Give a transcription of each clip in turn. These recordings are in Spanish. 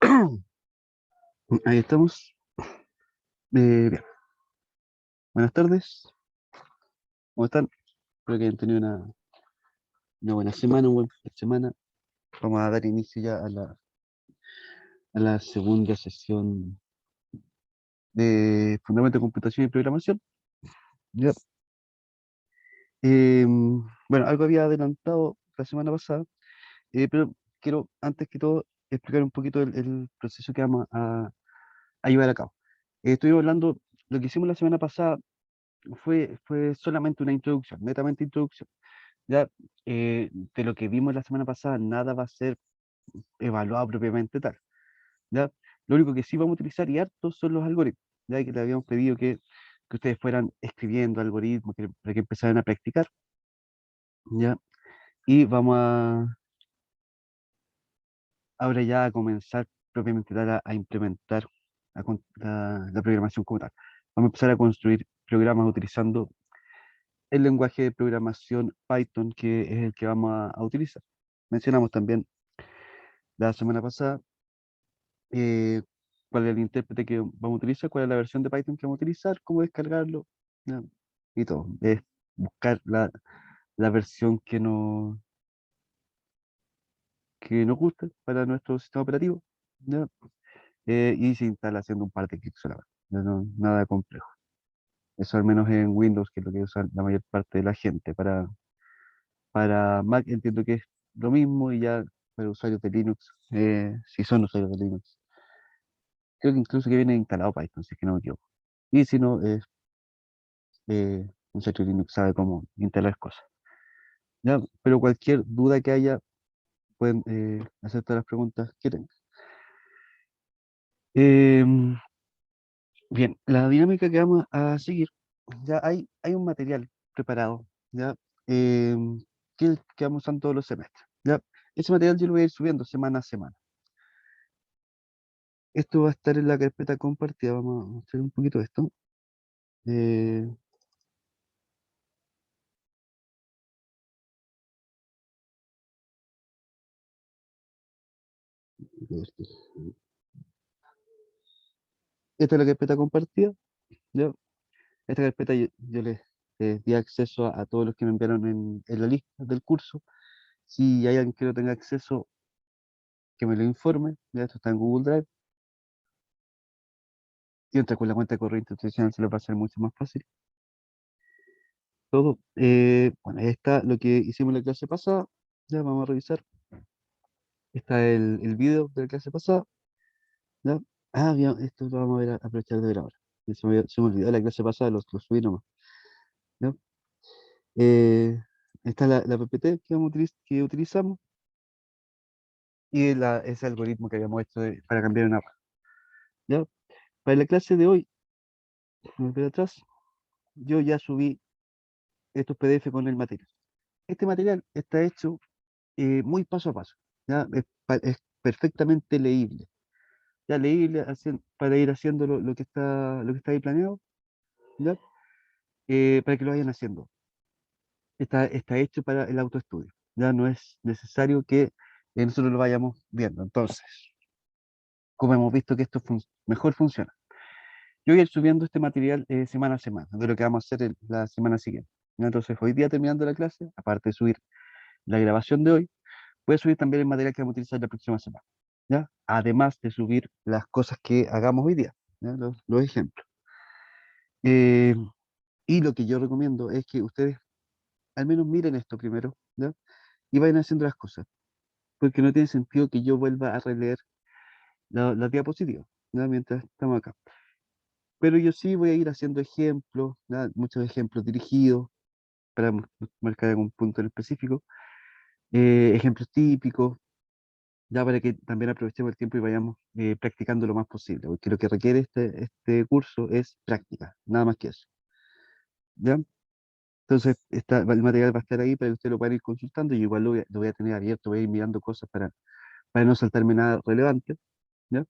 Ahí estamos. Bien. Buenas tardes. ¿Cómo están? Espero que hayan tenido una buena semana, un buen fin de semana. Vamos a dar inicio ya a la segunda sesión de Fundamento de Computación y Programación. Ya. Bueno, algo había adelantado la semana pasada, pero quiero, antes que todo, explicar un poquito el proceso que vamos a llevar a cabo. Estuvimos hablando, lo que hicimos la semana pasada fue solamente una introducción, netamente introducción. Ya, de lo que vimos la semana pasada, nada va a ser evaluado propiamente tal. ¿Ya? Lo único que sí vamos a utilizar y harto son los algoritmos, ya que le habíamos pedido que ustedes fueran escribiendo algoritmos para que empezaran a practicar, ¿ya? Y vamos ahora ya a comenzar propiamente tal a implementar la programación como tal. Vamos a empezar a construir programas utilizando el lenguaje de programación Python, que es el que vamos a utilizar. Mencionamos también la semana pasada eh, cuál es el intérprete que vamos a utilizar, cuál es la versión de Python que vamos a utilizar, cómo descargarlo, ¿ya? Y todo. Es buscar la versión que nos guste para nuestro sistema operativo, ¿ya? Y se instala haciendo un par de clics solamente. Ya nada complejo. Eso al menos en Windows, que es lo que usa la mayor parte de la gente. Para Mac entiendo que es lo mismo y ya para usuarios de Linux, si son usuarios de Linux. Creo que incluso que viene instalado Python, si es que no me equivoco. Y si no, un usuario de Linux sabe cómo instalar cosas. ¿Ya? Pero cualquier duda que haya, pueden hacer todas las preguntas que tengan. Em, Bien, la dinámica que vamos a seguir, ya hay un material preparado, ¿ya? Em, que vamos usando todos los semestres, ¿ya? Ese material yo lo voy a ir subiendo semana a semana. Esto va a estar en la carpeta compartida, vamos a hacer un poquito de esto. Eh, Esta es la carpeta compartida, ¿ya? Esta carpeta yo les di acceso a todos los que me enviaron en la lista del curso. Si hay alguien que no tenga acceso, que me lo informe. Ya esto está en Google Drive. Y entra con la cuenta de correo institucional, se lo va a hacer mucho más fácil. Todo. Bueno, ahí está lo que hicimos en la clase pasada. Ya vamos a revisar. Está el video de la clase pasada. ¿Ya? Bien, esto lo vamos a ver, aprovechar de ver ahora. Se me olvidó la clase pasada, lo subí nomás. ¿Ya? Está la PPT que utilizamos y ese algoritmo que habíamos hecho para cambiar una barra. ¿Ya? Para la clase de hoy, me voy atrás, yo ya subí estos PDF con el material. Este material está hecho muy paso a paso, ¿ya? Es perfectamente leíble, ya leíble para ir haciendo lo que está ahí planeado, ¿ya? Para que lo vayan haciendo. Está hecho para el autoestudio, ya no es necesario que nosotros lo vayamos viendo. Entonces, como hemos visto que esto mejor funciona, yo voy a ir subiendo este material semana a semana, de lo que vamos a hacer la semana siguiente. ¿Ya? Entonces, hoy día terminando la clase, aparte de subir la grabación de hoy, voy a subir también el material que vamos a utilizar la próxima semana, ¿ya? Además de subir las cosas que hagamos hoy día, ¿ya? Los ejemplos. Eh, y lo que yo recomiendo es que ustedes al menos miren esto primero, ¿ya? Y vayan haciendo las cosas, porque no tiene sentido que yo vuelva a releer las diapositivas, ¿ya? Mientras estamos acá. Pero yo sí voy a ir haciendo ejemplos, ¿ya? Muchos ejemplos dirigidos para marcar algún punto en específico, ejemplos típicos, ya para que también aprovechemos el tiempo y vayamos practicando lo más posible, porque lo que requiere este curso es práctica, nada más que eso. ¿Ya? Entonces, el material va a estar ahí para que usted lo pueda ir consultando y igual lo voy a tener abierto, voy a ir mirando cosas para no saltarme nada relevante, ¿ya?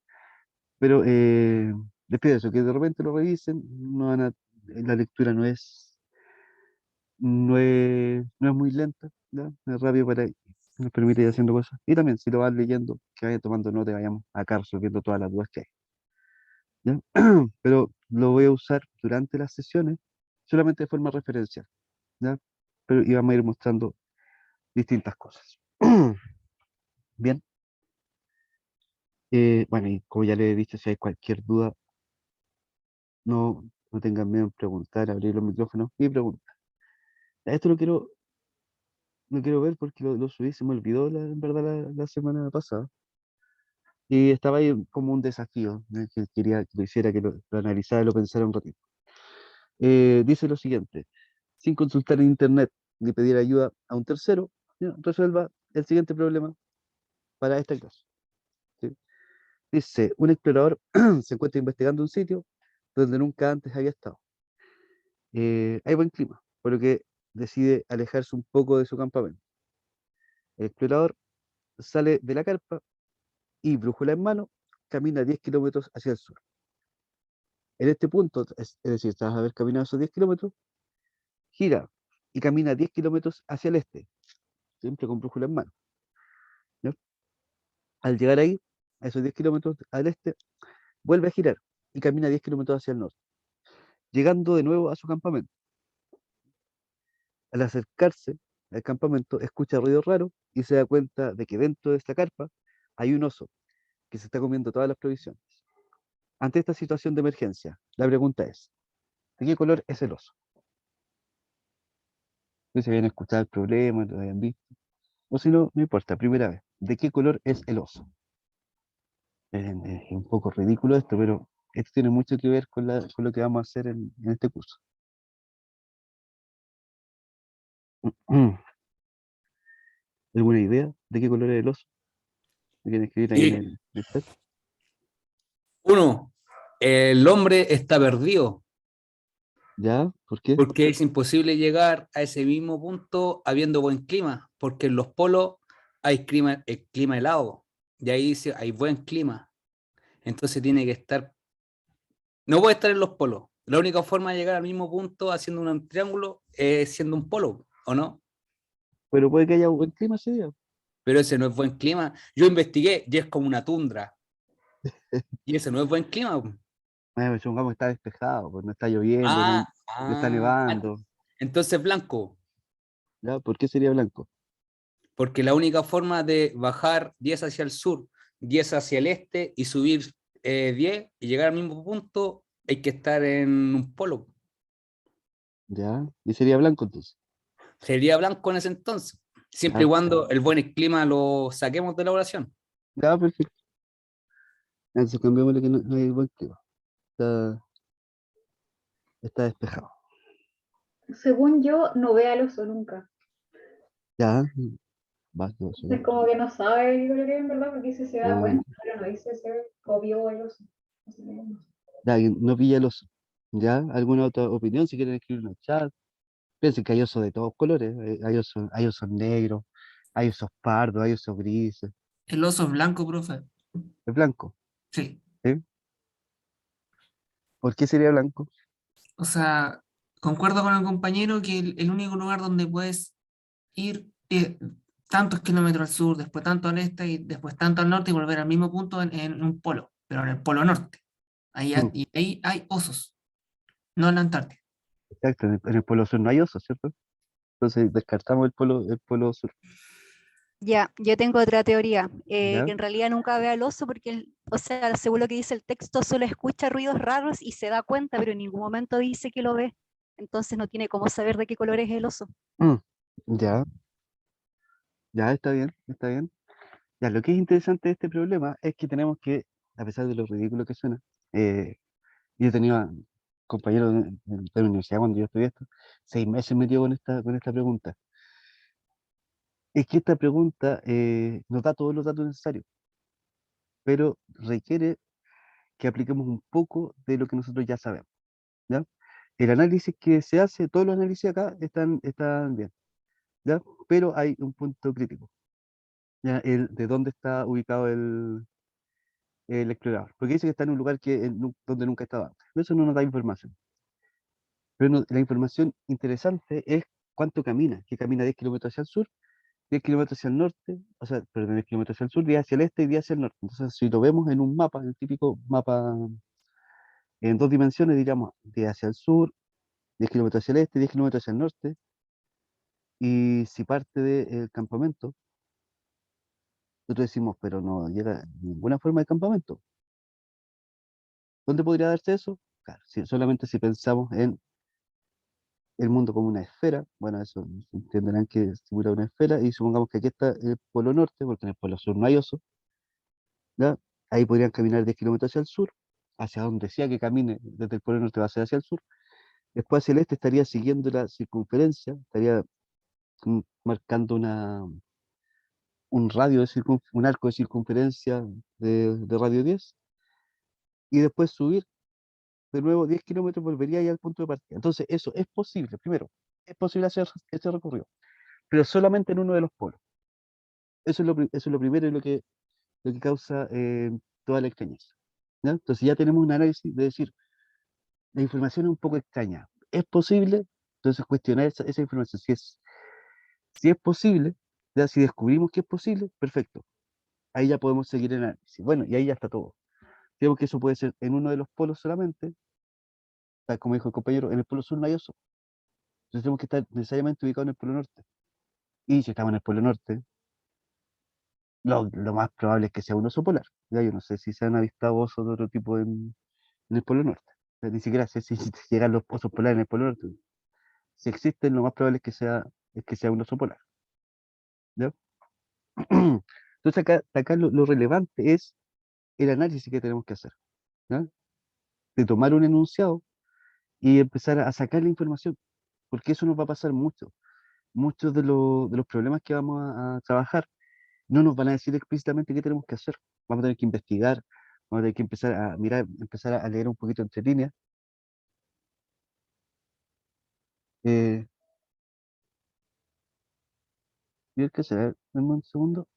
Pero después de eso, que de repente lo revisen, la lectura no es muy lenta, ¿ya? Es rápido nos permite ir haciendo cosas. Y también, si lo vas leyendo que vaya tomando nota y vayamos acá resolviendo todas las dudas que hay. ¿Ya? Pero lo voy a usar durante las sesiones solamente de forma referencial, ¿ya? Pero y vamos a ir mostrando distintas cosas. Bien, bueno, y como ya le he dicho, si hay cualquier duda, no tengan miedo en preguntar, abrir los micrófonos y preguntar. Esto lo quiero ver porque lo subí, se me olvidó en verdad la semana pasada. Y estaba ahí como un desafío, que quería que lo hiciera, que lo analizara y lo pensara un ratito. Dice lo siguiente: sin consultar en internet ni pedir ayuda a un tercero, ya, resuelva el siguiente problema para esta clase. ¿Sí? Dice, un explorador se encuentra investigando un sitio donde nunca antes había estado. Hay buen clima, por lo que decide alejarse un poco de su campamento. El explorador sale de la carpa y, brújula en mano, camina 10 kilómetros hacia el sur. En este punto, es decir, tras haber caminado esos 10 kilómetros, gira y camina 10 kilómetros hacia el este, siempre con brújula en mano. ¿Ya? Al llegar ahí, a esos 10 kilómetros al este, vuelve a girar y camina 10 kilómetros hacia el norte, llegando de nuevo a su campamento. Al acercarse al campamento, escucha ruidos raros y se da cuenta de que dentro de esta carpa hay un oso que se está comiendo todas las provisiones. Ante esta situación de emergencia, la pregunta es, ¿de qué color es el oso? No se habían escuchado el problema, lo habían visto. O si no, no importa, primera vez. ¿De qué color es el oso? Es un poco ridículo esto, pero esto tiene mucho que ver con lo que vamos a hacer en este curso. ¿Alguna idea de qué color es el oso? ¿Me quieren escribir ahí en Sí. el chat? Uno, el hombre está perdido ¿Ya? ¿Por qué? porque es imposible llegar a ese mismo punto habiendo buen clima, porque en los polos hay clima, el clima helado, y ahí dice hay buen clima, entonces tiene que estar, no puede estar en los polos. La única forma de llegar al mismo punto haciendo un triángulo es siendo un polo, ¿o no? Pero puede que haya buen clima ese día. Pero ese no es buen clima. Yo investigué y es como una tundra, y ese no es buen clima. Supongamos que está despejado, pues no está lloviendo, no, Ah, no está ah, nevando. entonces blanco, ¿Ya? ¿Por qué sería blanco? porque la única forma de bajar 10 hacia el sur, 10 hacia el este y subir 10 y llegar al mismo punto, hay que estar en un polo. ¿Ya? ¿Y sería blanco entonces? Sería blanco en ese entonces, siempre y Ya, cuando el buen clima lo saquemos de la oración. ya, perfecto. Entonces cambiémosle que no hay buen clima. Está despejado. Según yo, no ve al oso nunca. Ya, va, yo Es soy. como que no sabe qué color es en verdad, porque dice se da Ah, cuenta, pero no dice se copió el oso. Así que no. ya, que no pilla el oso. ¿Ya? ¿Alguna otra opinión? Si quieren escribir en el chat. Piensen que hay osos de todos colores. Hay osos negros, hay osos pardos, hay osos grises. El oso es blanco, profe. Es blanco. Sí. ¿Sí? ¿Por qué sería blanco? O sea, concuerdo con el compañero que el único lugar donde puedes ir tantos kilómetros al sur, después tanto al este y después tanto al norte y volver al mismo punto en un polo, pero en el polo norte. Mm, Y ahí hay osos, no en la Antártida. exacto, en el polo sur no hay osos, ¿cierto? Entonces descartamos el polo sur. Ya, yo tengo otra teoría, ¿Ya? que en realidad nunca ve al oso porque, o sea, según lo que dice el texto, solo escucha ruidos raros y se da cuenta, pero en ningún momento dice que lo ve. Entonces no tiene cómo saber de qué color es el oso. Mm, ya, ya está bien, está bien. Ya, lo que es interesante de este problema es que tenemos que, a pesar de lo ridículo que suena, yo tenía compañeros de la universidad cuando yo estudié esto, 6 meses metido con esta pregunta. Es que esta pregunta nos da todos los datos necesarios, pero requiere que apliquemos un poco de lo que nosotros ya sabemos, ¿ya? El análisis que se hace, todos los análisis acá están bien, ¿ya? Pero hay un punto crítico, ¿ya? El de dónde está ubicado el explorador, porque dice que está en un lugar donde nunca estaba antes. Eso no nos da información. Pero la información interesante es cuánto camina, que camina 10 kilómetros hacia el sur 10 kilómetros hacia el norte, o sea, perdón, 10 kilómetros hacia el sur, 10 hacia el este y 10 hacia el norte. Entonces, si lo vemos en un mapa, el típico mapa en dos dimensiones, diríamos 10 hacia el sur, 10 kilómetros hacia el este, 10 kilómetros hacia el norte, y si parte del campamento, nosotros decimos, pero no llega ninguna forma de campamento. ¿Dónde podría darse eso? Claro, solamente si pensamos en el mundo como una esfera, bueno, eso entenderán que simula una esfera, y supongamos que aquí está el polo norte, porque en el polo sur no hay oso, ¿ya? Ahí podrían caminar 10 kilómetros hacia el sur, hacia donde sea que camine, desde el polo norte va a ser hacia el sur. Después hacia el este estaría siguiendo la circunferencia, estaría marcando un radio un arco de circunferencia de radio 10, y después subir de nuevo 10 kilómetros, volvería ya al punto de partida. Entonces, eso es posible, primero, es posible hacer ese recorrido, pero solamente en uno de los polos. Eso es lo primero y lo que causa toda la extrañeza, ¿ya? Entonces ya tenemos un análisis de decir, la información es un poco extraña. ¿Es posible? Entonces cuestionar esa información. Si es posible, ya si descubrimos que es posible, perfecto. Ahí ya podemos seguir el análisis. Bueno, y ahí ya está todo. Digamos que eso puede ser en uno de los polos solamente, tal como dijo el compañero, en el polo sur no hay oso. Entonces tenemos que estar necesariamente ubicados en el polo norte. Y si estamos en el polo norte, lo más probable es que sea un oso polar. Ya yo no sé si se han avistado osos de otro tipo en el polo norte. O sea, ni siquiera sé si llegan los osos polares en el polo norte. Si existen, lo más probable es que sea un oso polar. ¿Ya? Entonces acá lo relevante es el análisis que tenemos que hacer, ¿ya? De tomar un enunciado y empezar a sacar la información, porque eso nos va a pasar mucho. Muchos de los problemas que vamos a trabajar no nos van a decir explícitamente qué tenemos que hacer. Vamos a tener que investigar, vamos a tener que empezar a mirar, empezar a leer un poquito entre líneas. Eh, y el que será, dame un segundo.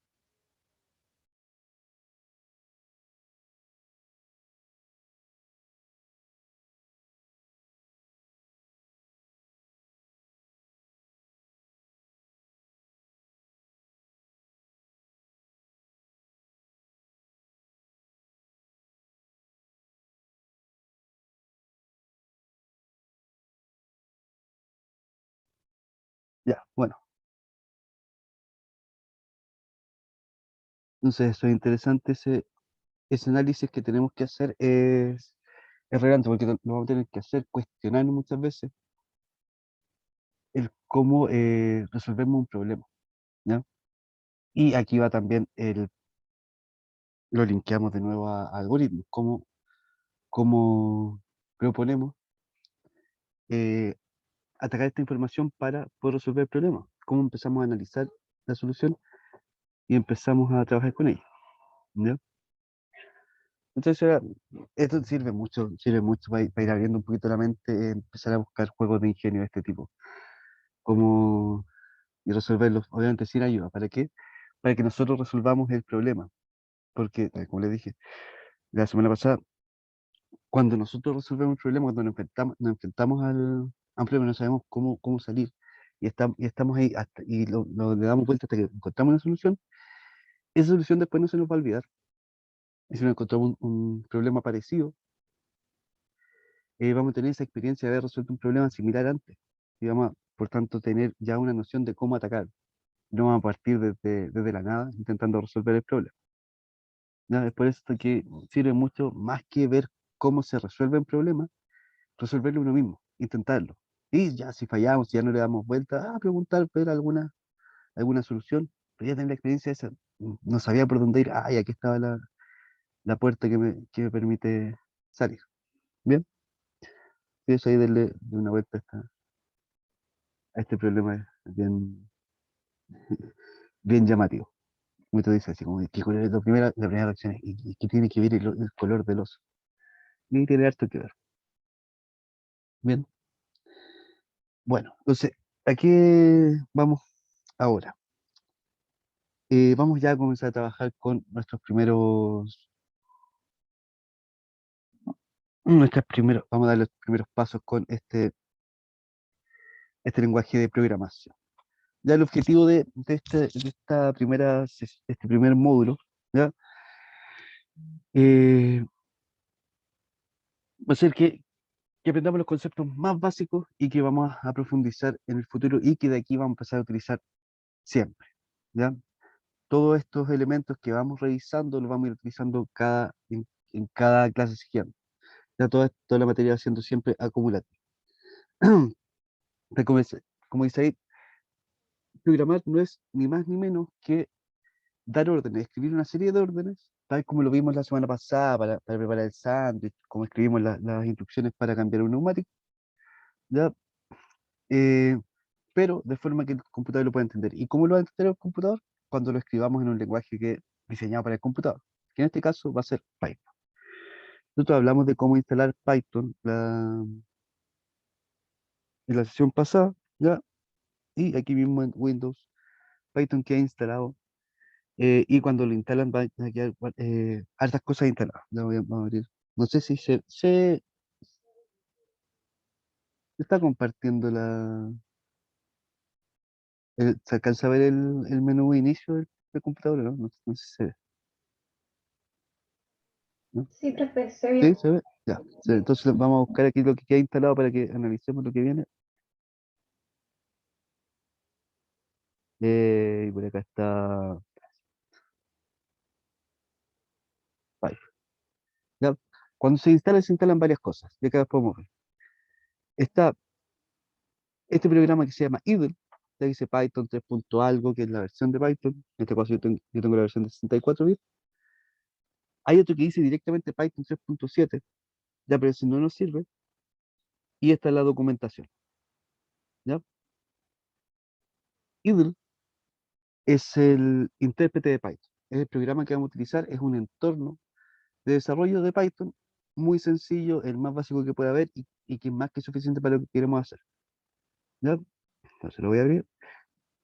Ya, bueno. Entonces eso es interesante, ese análisis que tenemos que hacer es relevante porque lo vamos a tener que hacer, cuestionarnos muchas veces el cómo resolvemos un problema, ¿ya? Y aquí va también lo linkeamos de nuevo a algoritmos, cómo proponemos eh, atacar esta información para poder resolver el problema, cómo empezamos a analizar la solución y empezamos a trabajar con ella, ¿ya? Entonces, esto sirve mucho para ir abriendo un poquito la mente, empezar a buscar juegos de ingenio de este tipo, como, y resolverlos, obviamente sin ayuda. ¿Para qué? Para que nosotros resolvamos el problema. Porque, como les dije la semana pasada, cuando nosotros resolvemos un problema, cuando nos enfrentamos a un problema, no sabemos cómo salir, y estamos ahí y le damos vuelta hasta que encontramos una solución, esa solución después no se nos va a olvidar. Y si nos encontramos un problema parecido, vamos a tener esa experiencia de haber resuelto un problema similar antes. Y vamos a, por tanto, tener ya una noción de cómo atacar. No vamos a partir desde la nada intentando resolver el problema. ¿Ya? Es por esto que sirve mucho más que ver cómo se resuelve un problema, resolverlo uno mismo, intentarlo. Y ya si fallamos, si ya no le damos vuelta, preguntar, ver alguna solución. Pero ya tener la experiencia esa, no sabía por dónde ir, y aquí estaba la puerta que me permite salir. Bien, y eso ahí darle de una vuelta a este problema es bien llamativo. Como tú dices, así como, ¿qué color es la primera reacción? ¿Y qué tiene que ver el color del oso? Y tiene harto que ver. Bien, bueno, entonces, ¿a qué vamos ahora? Vamos ya a comenzar a trabajar con vamos a dar los primeros pasos con este lenguaje de programación. Ya el objetivo esta este primer módulo, ¿ya? Va a ser que aprendamos los conceptos más básicos y que vamos a profundizar en el futuro y que de aquí vamos a empezar a utilizar siempre, ¿ya? Todos estos elementos que vamos revisando los vamos a ir utilizando en cada clase siguiente. Ya toda la materia va siendo siempre acumulativa. Pero como dice ahí, programar no es ni más ni menos que dar órdenes, escribir una serie de órdenes, tal como lo vimos la semana pasada para preparar el sándwich, como escribimos las instrucciones para cambiar un neumático, ¿ya? Eh, pero de forma que el computador lo pueda entender. ¿Y cómo lo va a entender el computador? Cuando lo escribamos en un lenguaje que diseñado para el computador, que en este caso va a ser Python. Nosotros hablamos de cómo instalar Python en la sesión pasada, ¿ya? Y aquí mismo en Windows, Python queda instalado. Y cuando lo instalan van a quedar hartas cosas instaladas. Ya vamos a abrir. No sé si se está compartiendo se alcanza a ver el menú de inicio del computador, ¿no? No sé si se ve. ¿No? Sí, profe, se ¿Sí? ve. ¿Se ve? Ya. Entonces vamos a buscar aquí lo que queda instalado para que analicemos lo que viene. Y por acá está Python. Ya. Cuando se instalan varias cosas. Y acá las podemos ver. Está este programa que se llama idle, ya dice Python 3 punto algo, que es la versión de Python. En este caso yo tengo la versión de 64 bits. Hay otro que dice directamente Python 3.7, ya, pero si no nos sirve. Y esta es la documentación. ¿Ya? Idle es el intérprete de Python. Es el programa que vamos a utilizar, es un entorno de desarrollo de Python muy sencillo, el más básico que puede haber y que es más que suficiente para lo que queremos hacer. ¿Ya? Entonces lo voy a abrir.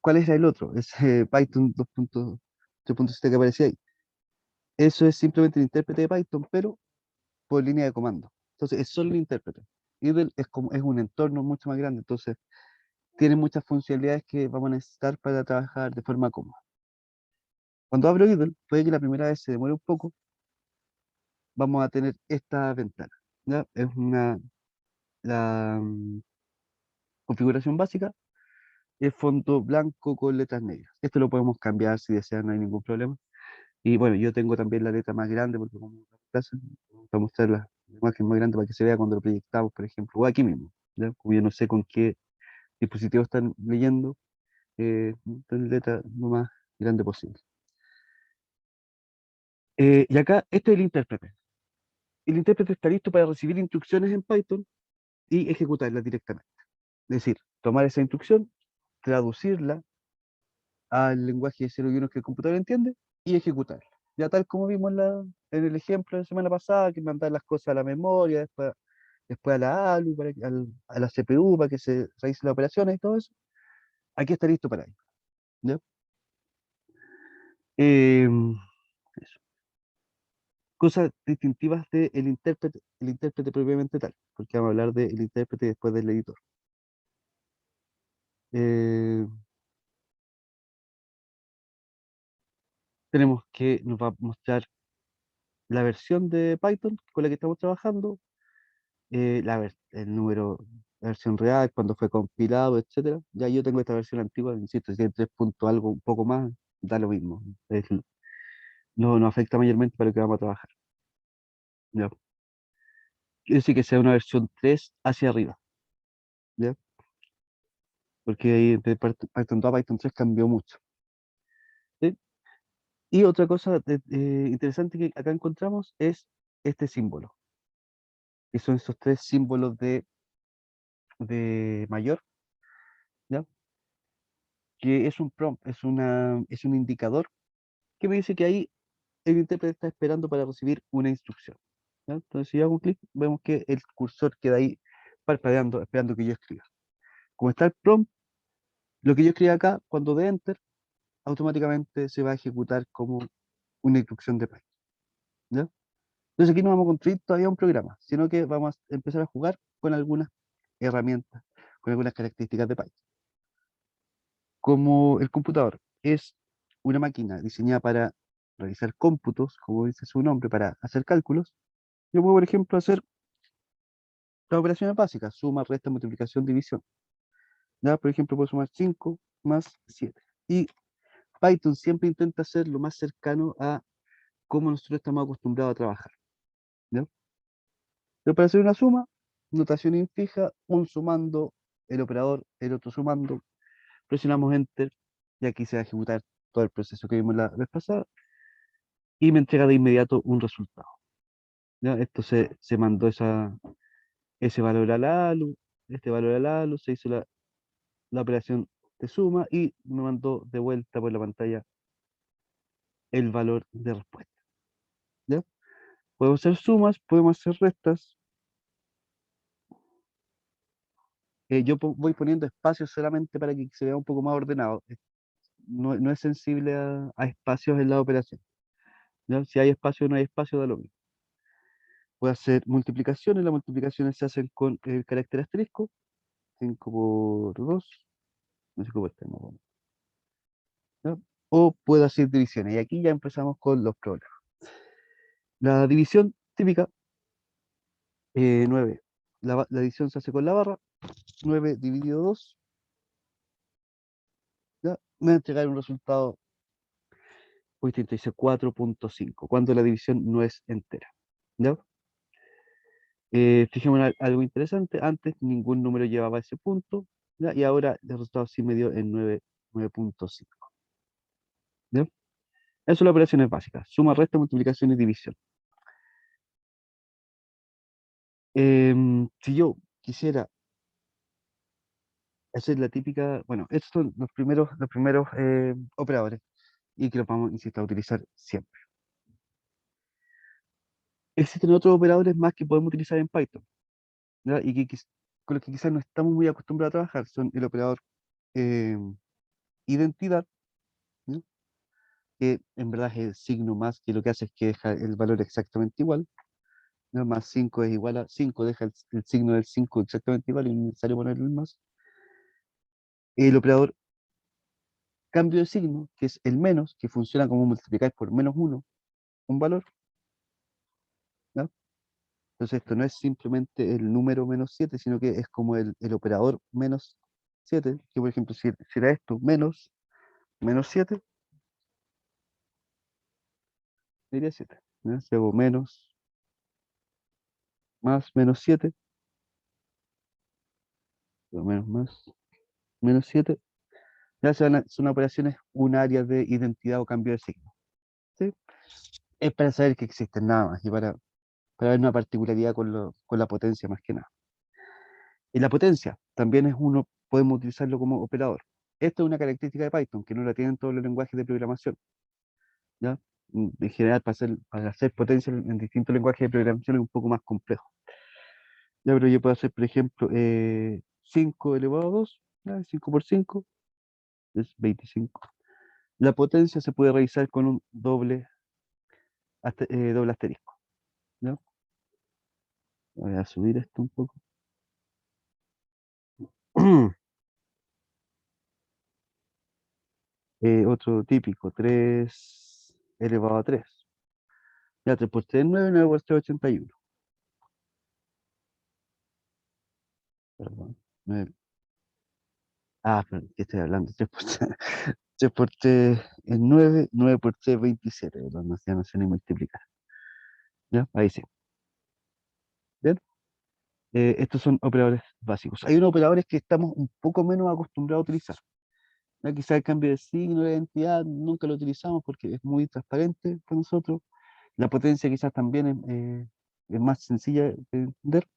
¿Cuál es el otro? Es Python 2.3.7 que aparecía ahí. Eso es simplemente el intérprete de Python, pero por línea de comando. Entonces es solo el intérprete. Idle es un entorno mucho más grande, entonces tiene muchas funcionalidades que vamos a necesitar para trabajar de forma cómoda. Cuando abro Idle, puede que la primera vez se demore un poco, vamos a tener esta ventana. ¿Ya? Es la configuración básica, es fondo blanco con letras negras. Esto lo podemos cambiar si desean, no hay ningún problema. Y bueno, yo tengo también la letra más grande porque como clase, vamos a mostrar la imagen más grande para que se vea cuando lo proyectamos, por ejemplo, o aquí mismo. ¿Ya? Como yo no sé con qué dispositivo están leyendo, en letra lo más grande posible. Y acá, este es el intérprete. El intérprete está listo para recibir instrucciones en Python y ejecutarlas directamente. Es decir, tomar esa instrucción, traducirla al lenguaje de 0 y 1 que el computador entiende y ejecutarla. Ya tal como vimos en el ejemplo de la semana pasada, que mandar las cosas a la memoria, después a la ALU, a la CPU para que se realicen las operaciones y todo eso. Aquí está listo para ello. ¿Ya? Eso. Cosas distintivas del el intérprete propiamente tal, porque vamos a hablar del intérprete después del editor. Eh, Tenemos que nos va a mostrar la versión de Python con la que estamos trabajando, el número, la versión real, cuando fue compilado, etcétera. Ya yo tengo esta versión antigua, insisto, si es 3 punto algo, un poco más, da lo mismo. No nos afecta mayormente para lo que vamos a trabajar. ¿Ya? Quiere decir que sea una versión 3 hacia arriba, ¿ya? Porque ahí de Python 2 a Python 3 cambió mucho. ¿Sí? Y otra cosa interesante que acá encontramos es este símbolo, que son esos tres símbolos de mayor, ¿ya? Que es un prompt, es un indicador que me dice que ahí el intérprete está esperando para recibir una instrucción. ¿Ya? Entonces, si yo hago un clic, vemos que el cursor queda ahí parpadeando, esperando que yo escriba. Como está el prompt, lo que yo escriba acá, cuando dé enter, automáticamente se va a ejecutar como una instrucción de Python. ¿Ya? Entonces aquí no vamos a construir todavía un programa, sino que vamos a empezar a jugar con algunas herramientas, con algunas características de Python. como el computador es una máquina diseñada para realizar cómputos, como dice su nombre, para hacer cálculos, yo puedo, por ejemplo, hacer las operaciones básicas, suma, resta, multiplicación, división. ¿Ya? Por ejemplo, puedo sumar 5 más 7. Y Python siempre intenta ser lo más cercano a cómo nosotros estamos acostumbrados a trabajar. ¿Ya? Pero para hacer una suma, notación infija, un sumando, el operador, el otro sumando, presionamos Enter y aquí se va a ejecutar todo el proceso que vimos la vez pasada y me entrega de inmediato un resultado. ¿Ya? Esto se mandó ese valor al ALU, este valor al ALU, se hizo la operación de suma y me mandó de vuelta por la pantalla el valor de respuesta. ¿Ya? Podemos hacer sumas, podemos hacer restas. Yo voy poniendo espacios solamente para que se vea un poco más ordenado. No es sensible a espacios en la operación. ¿Ya? Si hay espacio o no hay espacio, da lo mismo. Puedo hacer multiplicaciones, las multiplicaciones se hacen con el carácter asterisco, 5 por 2, no sé cómo está, no, bueno, ¿ya? O puedo hacer divisiones, y aquí ya empezamos con los problemas. La división típica, 9. La división se hace con la barra, 9 dividido 2, ¿ya? Me va a entregar un resultado, hoy te dice 4.5, cuando la división no es entera. ¿Ya? Fijémonos en algo interesante, antes ningún número llevaba ese punto, ¿ya? Y ahora el resultado sí me dio en 9.5. ¿Ya? Eso son las operaciones básicas, suma, resta, multiplicación y división. Si yo quisiera hacer la típica, bueno, estos son los primeros operadores y que los vamos, insisto, a utilizar siempre. Existen otros operadores más que podemos utilizar en Python, ¿ya? Y con los que quizás no estamos muy acostumbrados a trabajar, son el operador eh, identidad, ¿ya? Que en verdad es el signo más, que lo que hace es que deja el valor exactamente igual, ¿no? Más 5 es igual a 5, deja el signo del 5 exactamente igual y no es necesario ponerle el más. El operador cambio de signo, que es el menos, que funciona como multiplicar por menos 1 un valor, ¿ya? Entonces esto no es simplemente el número menos 7, sino que es como el operador menos 7, que por ejemplo si era esto menos 7, sería 7. ¿Ya? Si hago menos, más, menos 7, menos, más, menos 7, ya son operaciones unarias de identidad o cambio de signo. ¿Sí? Es para saber que existen nada más y para ver una particularidad con la potencia más que nada. Y la potencia también podemos utilizarlo como operador. Esto es una característica de Python que no la tienen todos los lenguajes de programación. ¿Ya? En general, para hacer potencia en distintos lenguajes de programación es un poco más complejo. Ya, pero yo puedo hacer, por ejemplo, 5 elevado a 2, ¿ya? 5 por 5 es 25. La potencia se puede realizar con un doble asterisco. ¿Ya? Voy a subir esto un poco. Otro típico, 3 elevado a 3. Ya, 3 por 3 es 9, 9 por 3 es 81. Perdón. 9. Perdón, ¿qué estoy hablando? 3 por 3, 3 por 3 es 9, 9 por 3 es 27. Perdón, ya no sé ni multiplicar. ¿Ya? Ahí sí. ¿Bien? Estos son operadores básicos. Hay unos operadores que estamos un poco menos acostumbrados a utilizar. ¿Ya? Quizá el cambio de signo, de identidad, nunca lo utilizamos porque es muy transparente para nosotros. La potencia quizás también es más sencilla de entender.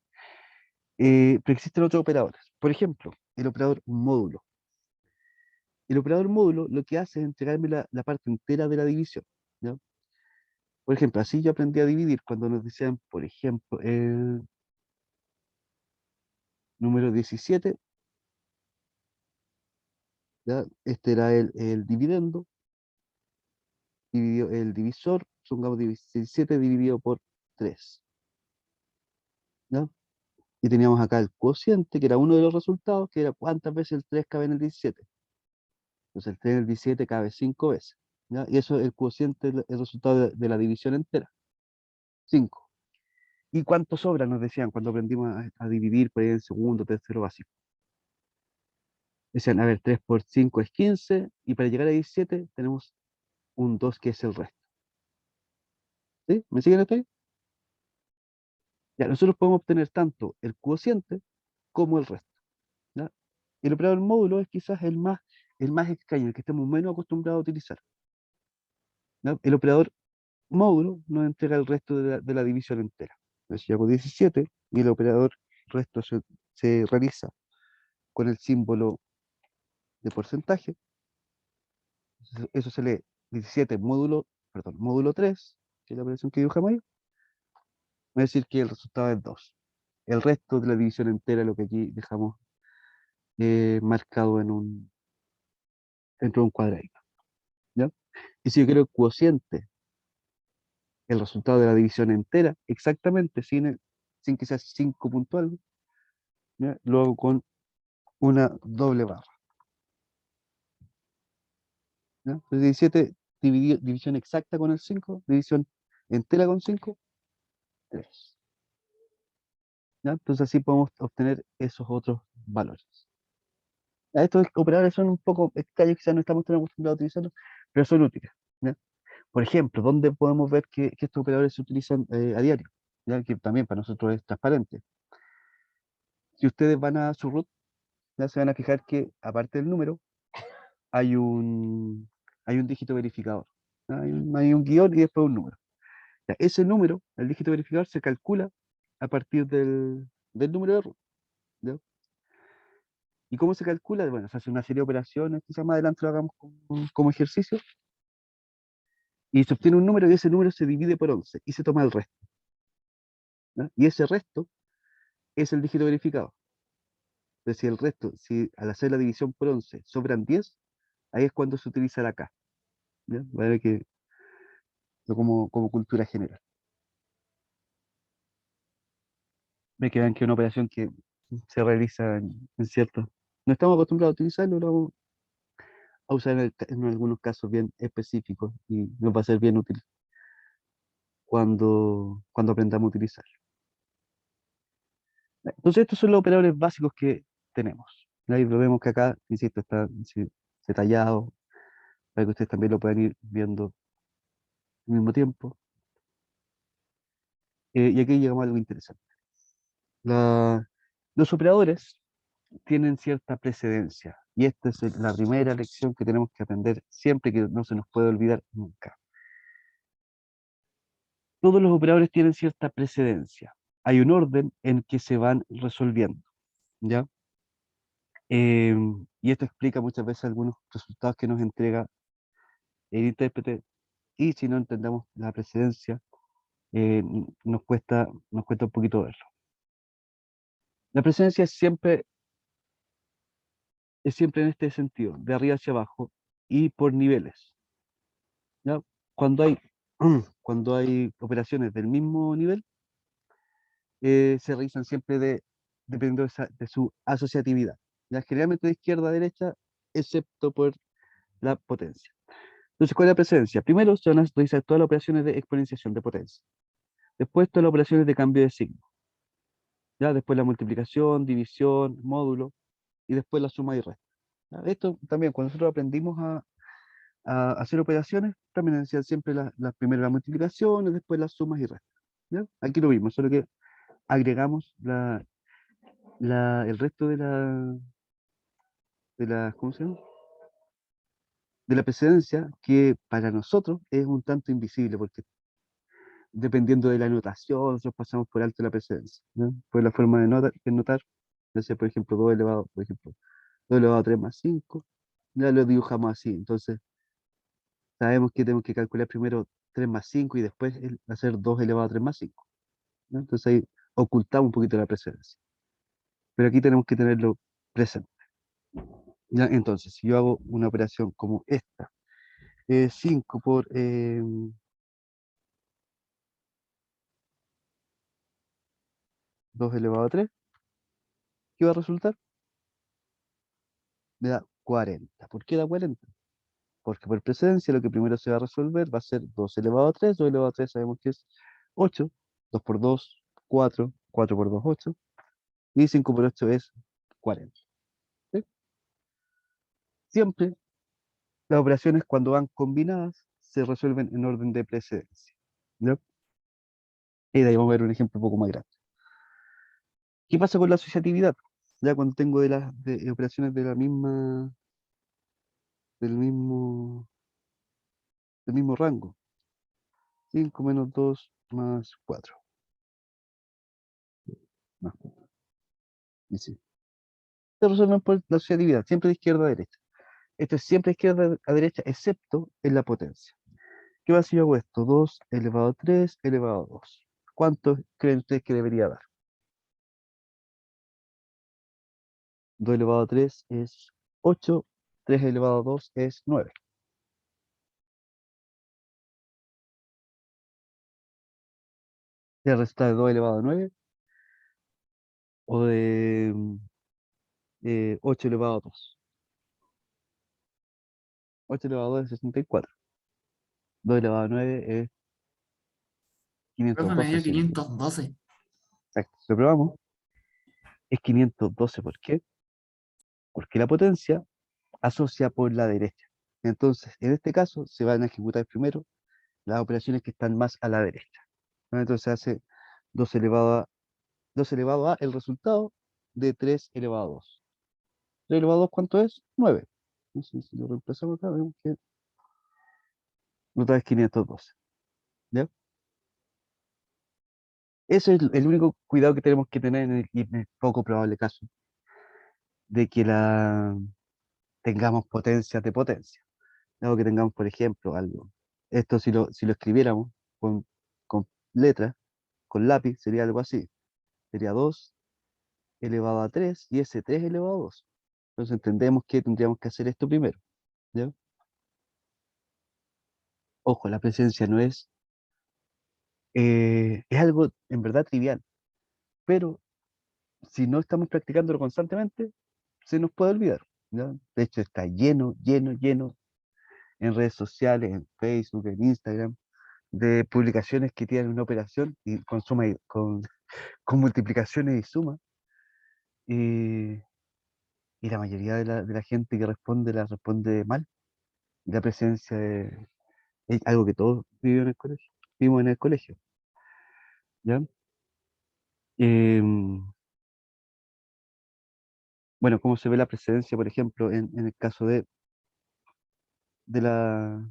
Pero existen otros operadores. Por ejemplo, el operador módulo. El operador módulo lo que hace es entregarme la parte entera de la división. ¿Ya? Por ejemplo, así yo aprendí a dividir cuando nos decían, por ejemplo, el número 17, ¿ya? Este era el dividendo, el divisor, supongamos 17 dividido por 3. ¿Ya? Y teníamos acá el cociente, que era uno de los resultados, que era cuántas veces el 3 cabe en el 17. Entonces el 3 en el 17 cabe 5 veces. ¿Ya? Y eso es el cociente, el resultado de la división entera. 5. ¿Y cuánto sobra? Nos decían cuando aprendimos a dividir por ahí en segundo, tercero básico. Decían, a ver, 3 por 5 es 15, y para llegar a 17 tenemos un 2 que es el resto. ¿Sí? ¿Me siguen hasta ahí? Ya, nosotros podemos obtener tanto el cociente como el resto. ¿Ya? El operador módulo es quizás el más extraño, el que estamos menos acostumbrados a utilizar. ¿Ya? El operador módulo nos entrega el resto de la división entera. Entonces yo hago 17 y el operador resto se realiza con el símbolo de porcentaje. Eso se lee 17 módulo 3, que es la operación que dibujamos ahí. Va a decir que el resultado es 2. El resto de la división entera, lo que aquí dejamos marcado dentro de un cuadradito. ¿Ya? Y si yo quiero el cociente, el resultado de la división entera, exactamente, sin que sea 5 puntual, ¿ya? Lo hago con una doble barra. ¿Ya? Entonces 17 división exacta con el 5, división entera con 5, 3. ¿Ya? Entonces así podemos obtener esos otros valores. Ya, estos operadores son un poco extraños, quizás no estamos tan acostumbrados a utilizarlos, pero son útiles. ¿Ya? Por ejemplo, ¿dónde podemos ver que estos operadores se utilizan a diario? ¿Ya? Que también para nosotros es transparente. Si ustedes van a su root, ya se van a fijar que aparte del número, hay un dígito verificador. ¿Ya? Hay un guión y después un número. Ya, ese número, el dígito verificador, se calcula a partir del número de root. ¿Ya? ¿Y cómo se calcula? Bueno, se hace una serie de operaciones, quizás más adelante lo hagamos como ejercicio, y se obtiene un número y ese número se divide por 11 y se toma el resto. ¿Ya? Y ese resto es el dígito verificado. Entonces, si al hacer la división por 11 sobran 10, ahí es cuando se utiliza la K. ¿Ya? Vale, que como cultura general. Me quedan que una operación que se realiza en ciertos. No estamos acostumbrados a utilizarlo, lo vamos a usar en algunos casos bien específicos y nos va a ser bien útil cuando aprendamos a utilizar. Entonces, estos son los operadores básicos que tenemos. Ahí lo vemos que acá, insisto, está detallado para que ustedes también lo puedan ir viendo al mismo tiempo. Y aquí llegamos a algo interesante. Los operadores tienen cierta precedencia y esta es la primera lección que tenemos que aprender siempre, que no se nos puede olvidar nunca. Todos los operadores tienen cierta precedencia. Hay un orden en que se van resolviendo, ¿ya? Y esto explica muchas veces algunos resultados que nos entrega el intérprete, y si no entendemos la precedencia, nos cuesta un poquito verlo. La precedencia es siempre en este sentido, de arriba hacia abajo y por niveles. ¿Ya? Cuando hay, cuando hay operaciones del mismo nivel, se realizan siempre dependiendo de su asociatividad. ¿Ya? Generalmente de izquierda a derecha, excepto por la potencia. Entonces, ¿cuál es la precedencia? Primero se van a realizar todas las operaciones de exponenciación de potencia. Después todas las operaciones de cambio de signo. ¿Ya? Después la multiplicación, división, módulo, y después la suma y resta. ¿Ya? Esto también, cuando nosotros aprendimos a hacer operaciones, también decían siempre primero las multiplicaciones, después las sumas y restas. ¿Ya? Aquí lo mismo, solo que agregamos el resto ¿cómo se llama? De la precedencia, que para nosotros es un tanto invisible, porque dependiendo de la notación, nosotros pasamos por alto la precedencia, ¿no? Por la forma de notar, no sé, por ejemplo, 2 elevado a 3 más 5, ya lo dibujamos así. Entonces, sabemos que tenemos que calcular primero 3 más 5 y después hacer 2 elevado a 3 más 5, ¿no? Entonces ahí ocultamos un poquito la precedencia. Pero aquí tenemos que tenerlo presente. ¿Ya? Entonces, si yo hago una operación como esta, 5 por 2 elevado a 3, ¿qué va a resultar? Me da 40. ¿Por qué da 40? Porque por presencia lo que primero se va a resolver va a ser 2 elevado a 3. 2 elevado a 3 sabemos que es 8. 2 por 2, 4. 4 por 2, 8. Y 5 por 8 es 40. ¿Sí? Siempre las operaciones cuando van combinadas se resuelven en orden de precedencia. ¿Ya? Y de ahí vamos a ver un ejemplo un poco más grande. ¿Qué pasa con la asociatividad? Ya cuando tengo de operaciones de la misma, del mismo rango. 5 menos 2 más 4. Más 4. Y sí. Se resuelven por la asociatividad, siempre de izquierda a derecha. Esto es siempre de izquierda a derecha, excepto en la potencia. ¿Qué va si yo hago esto? 2 elevado a 3 elevado a 2. ¿Cuánto creen ustedes que debería dar? 2 elevado a 3 es 8. 3 elevado a 2 es 9. ¿Ya resta de 2 elevado a 9 o de 8 elevado a 2? 8 elevado a 2 es 64. 2 elevado a 9 es Profe, me 512. dio 512. Exacto. Lo probamos. Es 512. ¿Por qué? Porque la potencia asocia por la derecha. Entonces, en este caso, se van a ejecutar primero las operaciones que están más a la derecha, ¿no? Entonces se hace 2 elevado a el resultado de 3 elevado a 2. 3 elevado a 2, ¿cuánto es? 9. Entonces, si lo reemplazamos acá, vemos que la otra es 512. ¿Ya? Eso es el único cuidado que tenemos que tener en el poco probable caso de que tengamos potencias de potencia. Algo que tengamos, por ejemplo, algo. Esto si lo escribiéramos con letras, con lápiz, sería algo así. Sería 2 elevado a 3 y ese 3 elevado a 2. Entonces entendemos que tendríamos que hacer esto primero. ¿Ya? Ojo, la presencia no es algo en verdad trivial, pero si no estamos practicándolo constantemente, se nos puede olvidar. ¿Ya? De hecho, está lleno, lleno, lleno en redes sociales, en Facebook, en Instagram, de publicaciones que tienen una operación y con multiplicaciones y sumas. Y, y la mayoría de la gente que responde la responde mal. Y la presencia es algo que todos vivimos en el colegio. ¿Ya? Em, bueno, ¿cómo se ve la presencia, por ejemplo, en el caso de la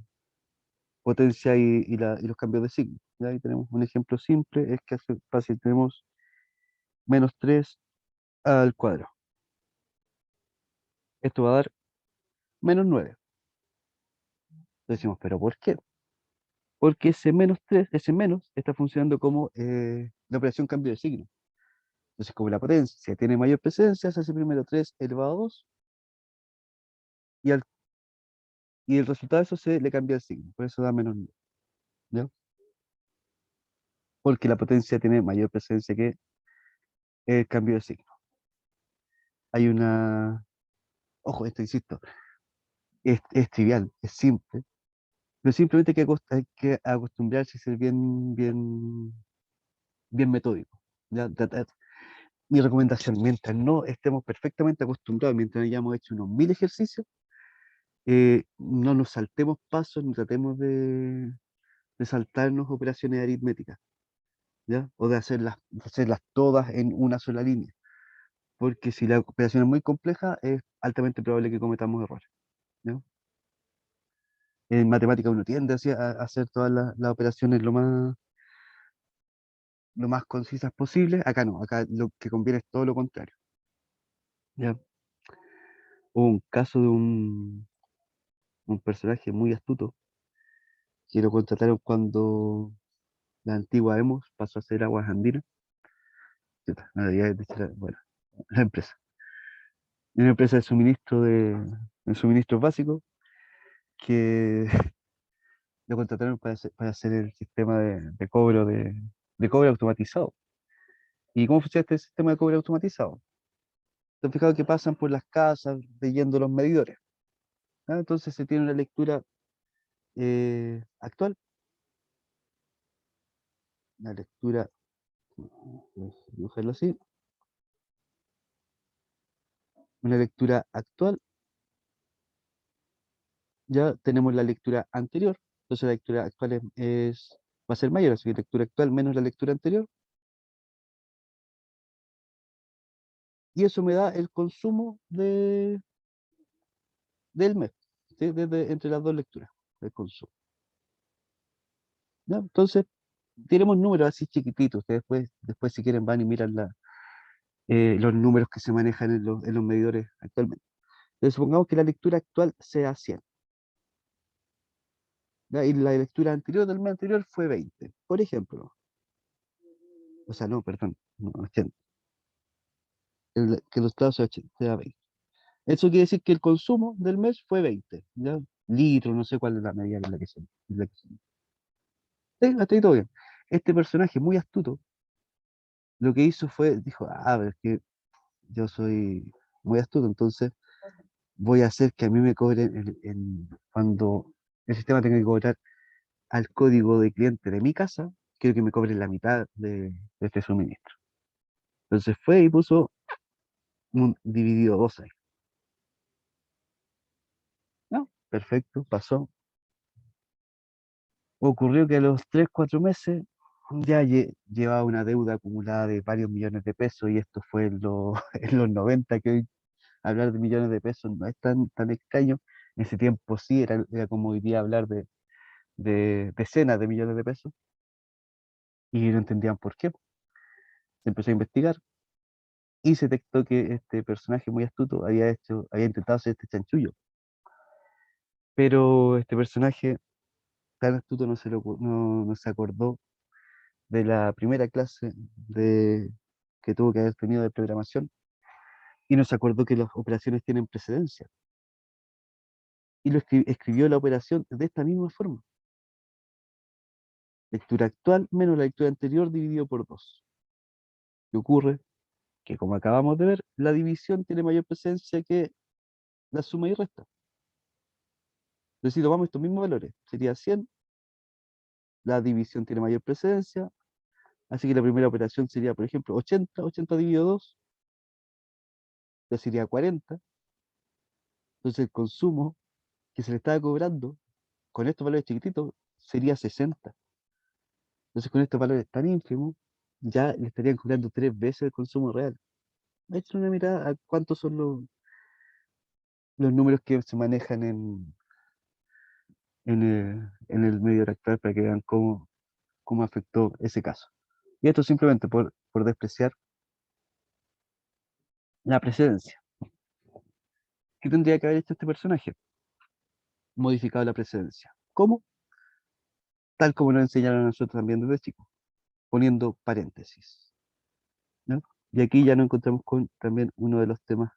potencia y los cambios de signo? ¿Ya? Ahí tenemos un ejemplo simple, es que hace fácil, tenemos menos 3 al cuadrado. Esto va a dar menos 9. Decimos, ¿pero por qué? Porque ese menos 3, ese menos, está funcionando como la operación cambio de signo. Entonces, como la potencia tiene mayor presencia, se hace primero 3 elevado a 2 y, y el resultado de eso se le cambia el signo. Por eso da menos 9. ¿Ya? Porque la potencia tiene mayor presencia que el cambio de signo. Hay una... Ojo, esto insisto, es trivial, es simple, pero simplemente hay que acostumbrarse a ser bien, bien, bien metódico. ¿Ya? Mi recomendación, mientras no estemos perfectamente acostumbrados, mientras hayamos hecho unos 1000 ejercicios, no nos saltemos pasos, ni tratemos de saltarnos operaciones aritméticas, ¿ya? O de hacerlas todas en una sola línea, porque si la operación es muy compleja, es altamente probable que cometamos errores, ¿ya? En matemática uno tiende a hacer todas las operaciones lo más concisas posible. Acá no, acá lo que conviene es todo lo contrario, ¿ya? Hubo un caso de un personaje muy astuto que lo contrataron cuando la antigua Hemos pasó a ser Aguas Andinas. Chuta, no debería decir bueno, la empresa. Una empresa de suministros básicos que lo contrataron para hacer el sistema de cobro de cobro automatizado. ¿Y cómo funciona este sistema de cobro automatizado? ¿Te has fijado que pasan por las casas leyendo los medidores? ¿ah? Entonces se tiene una lectura actual, una lectura, dibujarlo así, una lectura actual, ya tenemos la lectura anterior, entonces la lectura actual va a ser mayor, así que lectura actual menos la lectura anterior, y eso me da el consumo del mes, ¿sí? Entre las dos lecturas, el consumo. ¿Ya? Entonces, tenemos números así chiquititos, ustedes después si quieren van y miran los números que se manejan en los medidores actualmente. Entonces, supongamos que la lectura actual sea 100, ¿ya? Y la lectura anterior del mes anterior fue 20, por ejemplo. O sea, no, perdón, no, 80. Que los estados sea 20. Eso quiere decir que el consumo del mes fue 20, ¿ya? Litros, no sé cuál es la medida en la que se. Sí, hasta ahí todo bien. Este personaje muy astuto, lo que hizo fue, dijo, pero es que yo soy muy astuto, entonces voy a hacer que a mí me cobren cuando el sistema tenga que cobrar al código de cliente de mi casa, quiero que me cobren la mitad de este suministro. Entonces fue y puso un dividido 2 ahí. No, perfecto, pasó. Ocurrió que a los 3, 4 meses ya llevaba una deuda acumulada de varios millones de pesos y esto fue en los 90, que hoy hablar de millones de pesos no es tan extraño. En ese tiempo sí, era como hoy día hablar de decenas de millones de pesos y no entendían por qué. Se empezó a investigar y se detectó que este personaje muy astuto había intentado hacer este chanchullo. Pero este personaje tan astuto no se acordó de la primera clase que tuvo que haber tenido de programación y no se acordó que las operaciones tienen precedencia. Y escribió la operación de esta misma forma. Lectura actual menos la lectura anterior dividido por 2. ¿Qué ocurre? Que como acabamos de ver, la división tiene mayor presencia que la suma y resta. Entonces, si tomamos estos mismos valores, sería 100, la división tiene mayor presencia, así que la primera operación sería, por ejemplo, 80 dividido 2, ya sería 40, entonces el consumo que se le estaba cobrando con estos valores chiquititos sería 60. Entonces, con estos valores tan ínfimos, ya le estarían cobrando 3 veces el consumo real. Echen una mirada a cuántos son los números que se manejan en el medio actual para que vean cómo afectó ese caso. Y esto simplemente por despreciar la precedencia. ¿Qué tendría que haber hecho este personaje? Modificado la precedencia. ¿Cómo? Tal como nos enseñaron a nosotros también desde chicos, poniendo paréntesis, ¿no? Y aquí ya nos encontramos con también uno de los temas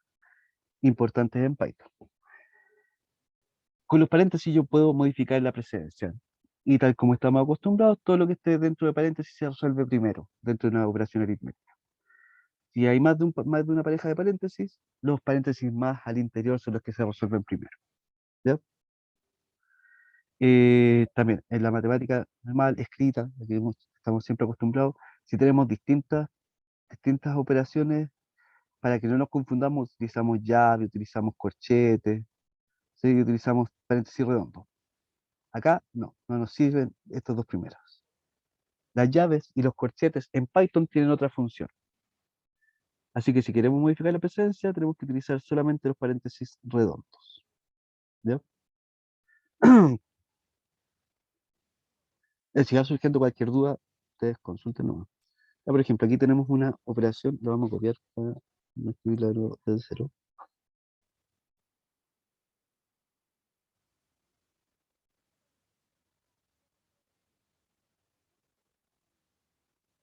importantes en Python. Con los paréntesis yo puedo modificar la precedencia. Y tal como estamos acostumbrados, todo lo que esté dentro de paréntesis se resuelve primero, dentro de una operación aritmética. Si hay más de una pareja de paréntesis, los paréntesis más al interior son los que se resuelven primero. ¿Ya? También en la matemática normal, escrita, la que estamos siempre acostumbrados, si tenemos distintas operaciones, para que no nos confundamos, utilizamos llave, utilizamos corchete, ¿sí? Utilizamos paréntesis redondos. Acá no nos sirven estos dos primeros. Las llaves y los corchetes en Python tienen otra función. Así que si queremos modificar la presencia, tenemos que utilizar solamente los paréntesis redondos. ¿Ya? Si va surgiendo cualquier duda, ustedes consulten nomás. Por ejemplo, aquí tenemos una operación, lo vamos a copiar para no escribirla desde cero.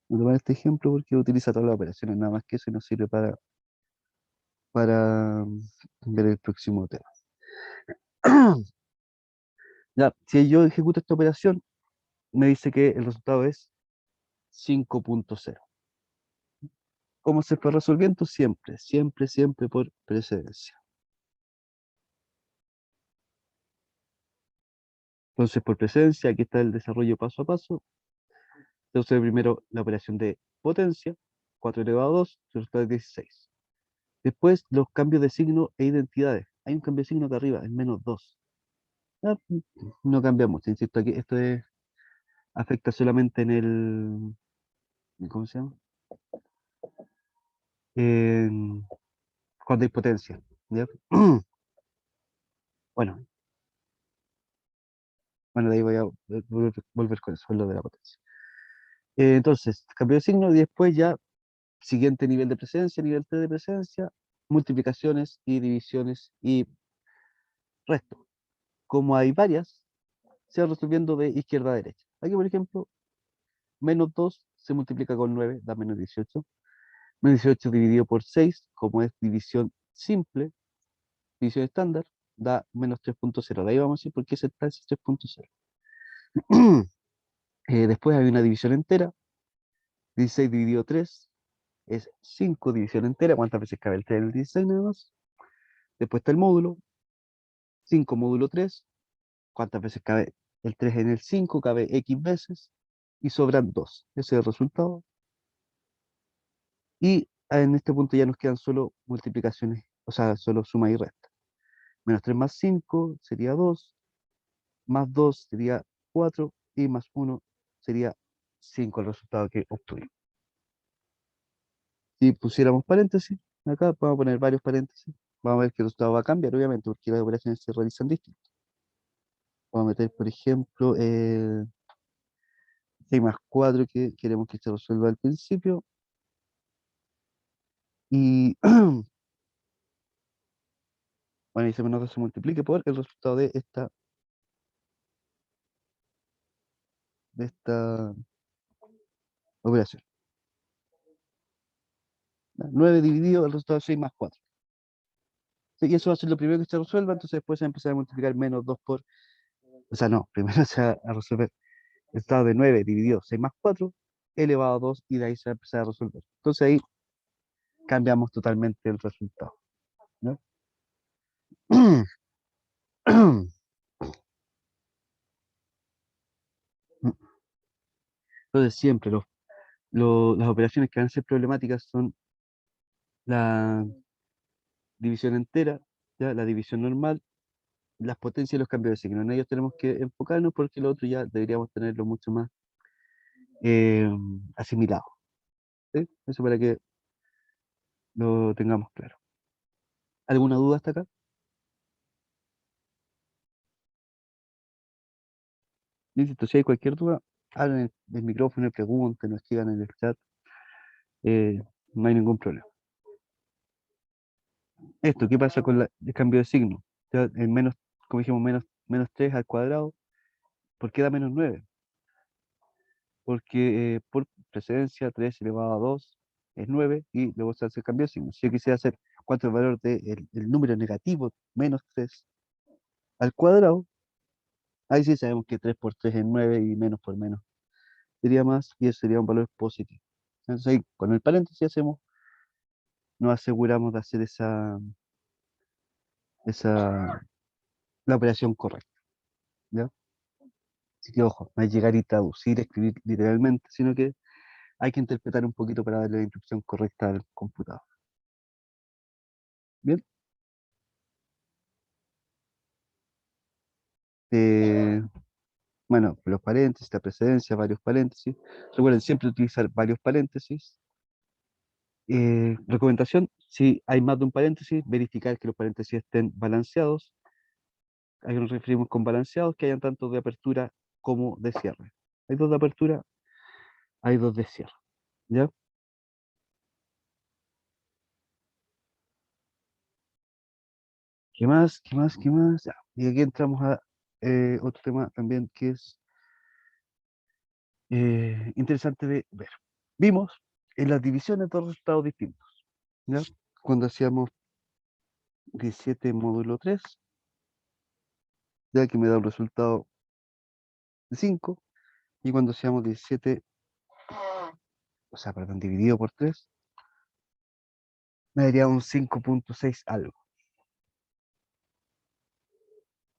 Voy a tomar este ejemplo porque utiliza todas las operaciones, nada más que eso y nos sirve para ver el próximo tema. Ya, si yo ejecuto esta operación, me dice que el resultado es 5.0. ¿Cómo se fue resolviendo? Siempre por precedencia. Entonces, por presencia, aquí está el desarrollo paso a paso. Entonces, primero la operación de potencia, 4 elevado a 2, resultado de 16. Después, los cambios de signo e identidades. Hay un cambio de signo acá arriba, es -2. Ah, no cambiamos, insisto, aquí esto afecta solamente en el, ¿cómo se llama? En- cuando hay potencia. ¿Ya? Bueno, bueno, de ahí voy a volver con eso, lo de la potencia. Entonces, cambio de signo y después ya, siguiente nivel de presencia, nivel 3 de presencia, multiplicaciones y divisiones y resto. Como hay varias, se va resolviendo de izquierda a derecha. Aquí, por ejemplo, -2 se multiplica con 9, da -18. -18 dividido por 6, como es división simple, división estándar, da -3.0. De ahí vamos a decir por qué se está ese 3.0. Después hay una división entera, 16 dividido 3 es 5 división entera. ¿Cuántas veces cabe el 3 en el 16 nada más? Después está el módulo, 5 módulo 3. ¿Cuántas veces cabe el 3 en el 5? Cabe X veces y sobran 2. Ese es el resultado. Y en este punto ya nos quedan solo multiplicaciones, o sea, solo suma y resta. -3 más 5 sería 2, más 2 sería 4 y más 1 sería 5 el resultado que obtuvimos. Si pusiéramos paréntesis, acá vamos a poner varios paréntesis, vamos a ver que el resultado va a cambiar, obviamente, porque las operaciones se realizan distintas. Vamos a meter, por ejemplo, 6 más 4 que queremos que se resuelva al principio. Y bueno, y ese menos 2 se multiplique por el resultado de esta operación. 9 dividido el resultado de 6 más 4. Sí, y eso va a ser lo primero que se resuelva, entonces después se va a empezar a multiplicar -2 por... O sea, no, primero se va a resolver el resultado de 9 dividido 6 más 4 elevado a 2 y de ahí se va a empezar a resolver. Entonces ahí cambiamos totalmente el resultado, ¿no? Entonces siempre las operaciones que van a ser problemáticas son la división entera, ¿ya? La división normal, las potencias y los cambios de signo. En ellos tenemos que enfocarnos porque lo otro ya deberíamos tenerlo mucho más eh, asimilado. ¿Sí? Eso para que lo tengamos claro. ¿Alguna duda hasta acá? Listo, si hay cualquier duda, hablen del micrófono, pregunten, nos escriban en el chat. eh, no hay ningún problema. Esto, ¿qué pasa con el cambio de signo? Ya, el menos, como dijimos, menos 3 al cuadrado. ¿Por qué da -9? Porque por precedencia 3 elevado a 2 es 9 y luego se hace el cambio de signo. Si yo quisiera hacer cuánto es el valor del número negativo, -3 al cuadrado, ahí sí sabemos que 3 por 3 es 9 y menos por menos sería más y eso sería un valor positivo. Entonces ahí con el paréntesis nos aseguramos de hacer la operación correcta, ¿ya? Así que ojo, no es llegar y traducir, escribir literalmente, sino que hay que interpretar un poquito para darle la instrucción correcta al computador. Bien. Eh, bueno, los paréntesis, la precedencia, varios paréntesis. Recuerden siempre utilizar varios paréntesis. Recomendación, si hay más de un paréntesis, verificar que los paréntesis estén balanceados. A qué nos referimos con balanceados, que hayan tanto de apertura como de cierre. Hay dos de apertura, hay dos de cierre. ¿Ya? ¿Qué más? ¿Qué más? ¿Qué más? Ya. Y aquí entramos a otro tema también que es interesante de ver. Vimos en las divisiones dos resultados distintos. ¿Ya? Cuando hacíamos 17 módulo 3, ya que me da un resultado de 5, y cuando hacíamos 17, o sea, perdón, dividido por 3, me daría un 5.6 algo.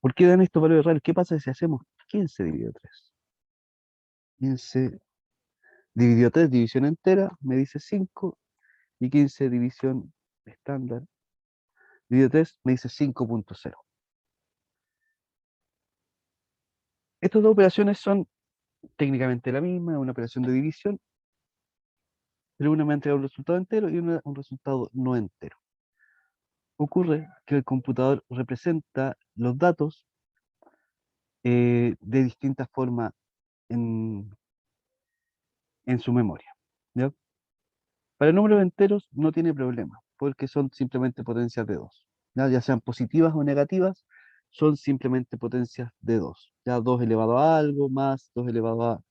¿Por qué dan estos valores reales? ¿Qué pasa si hacemos 15 dividido 3. 15 dividido 3, división entera, me dice 5. Y 15 división estándar, dividido 3, me dice 5.0. Estas dos operaciones son técnicamente la misma, una operación de división, pero una me ha entregado un resultado entero y una un resultado no entero. Ocurre que el computador representa los datos de distintas formas en su memoria, ¿ya? Para números enteros no tiene problema, porque son simplemente potencias de 2. Ya sean positivas o negativas, son simplemente potencias de 2. Ya 2 elevado a algo, más 2 elevado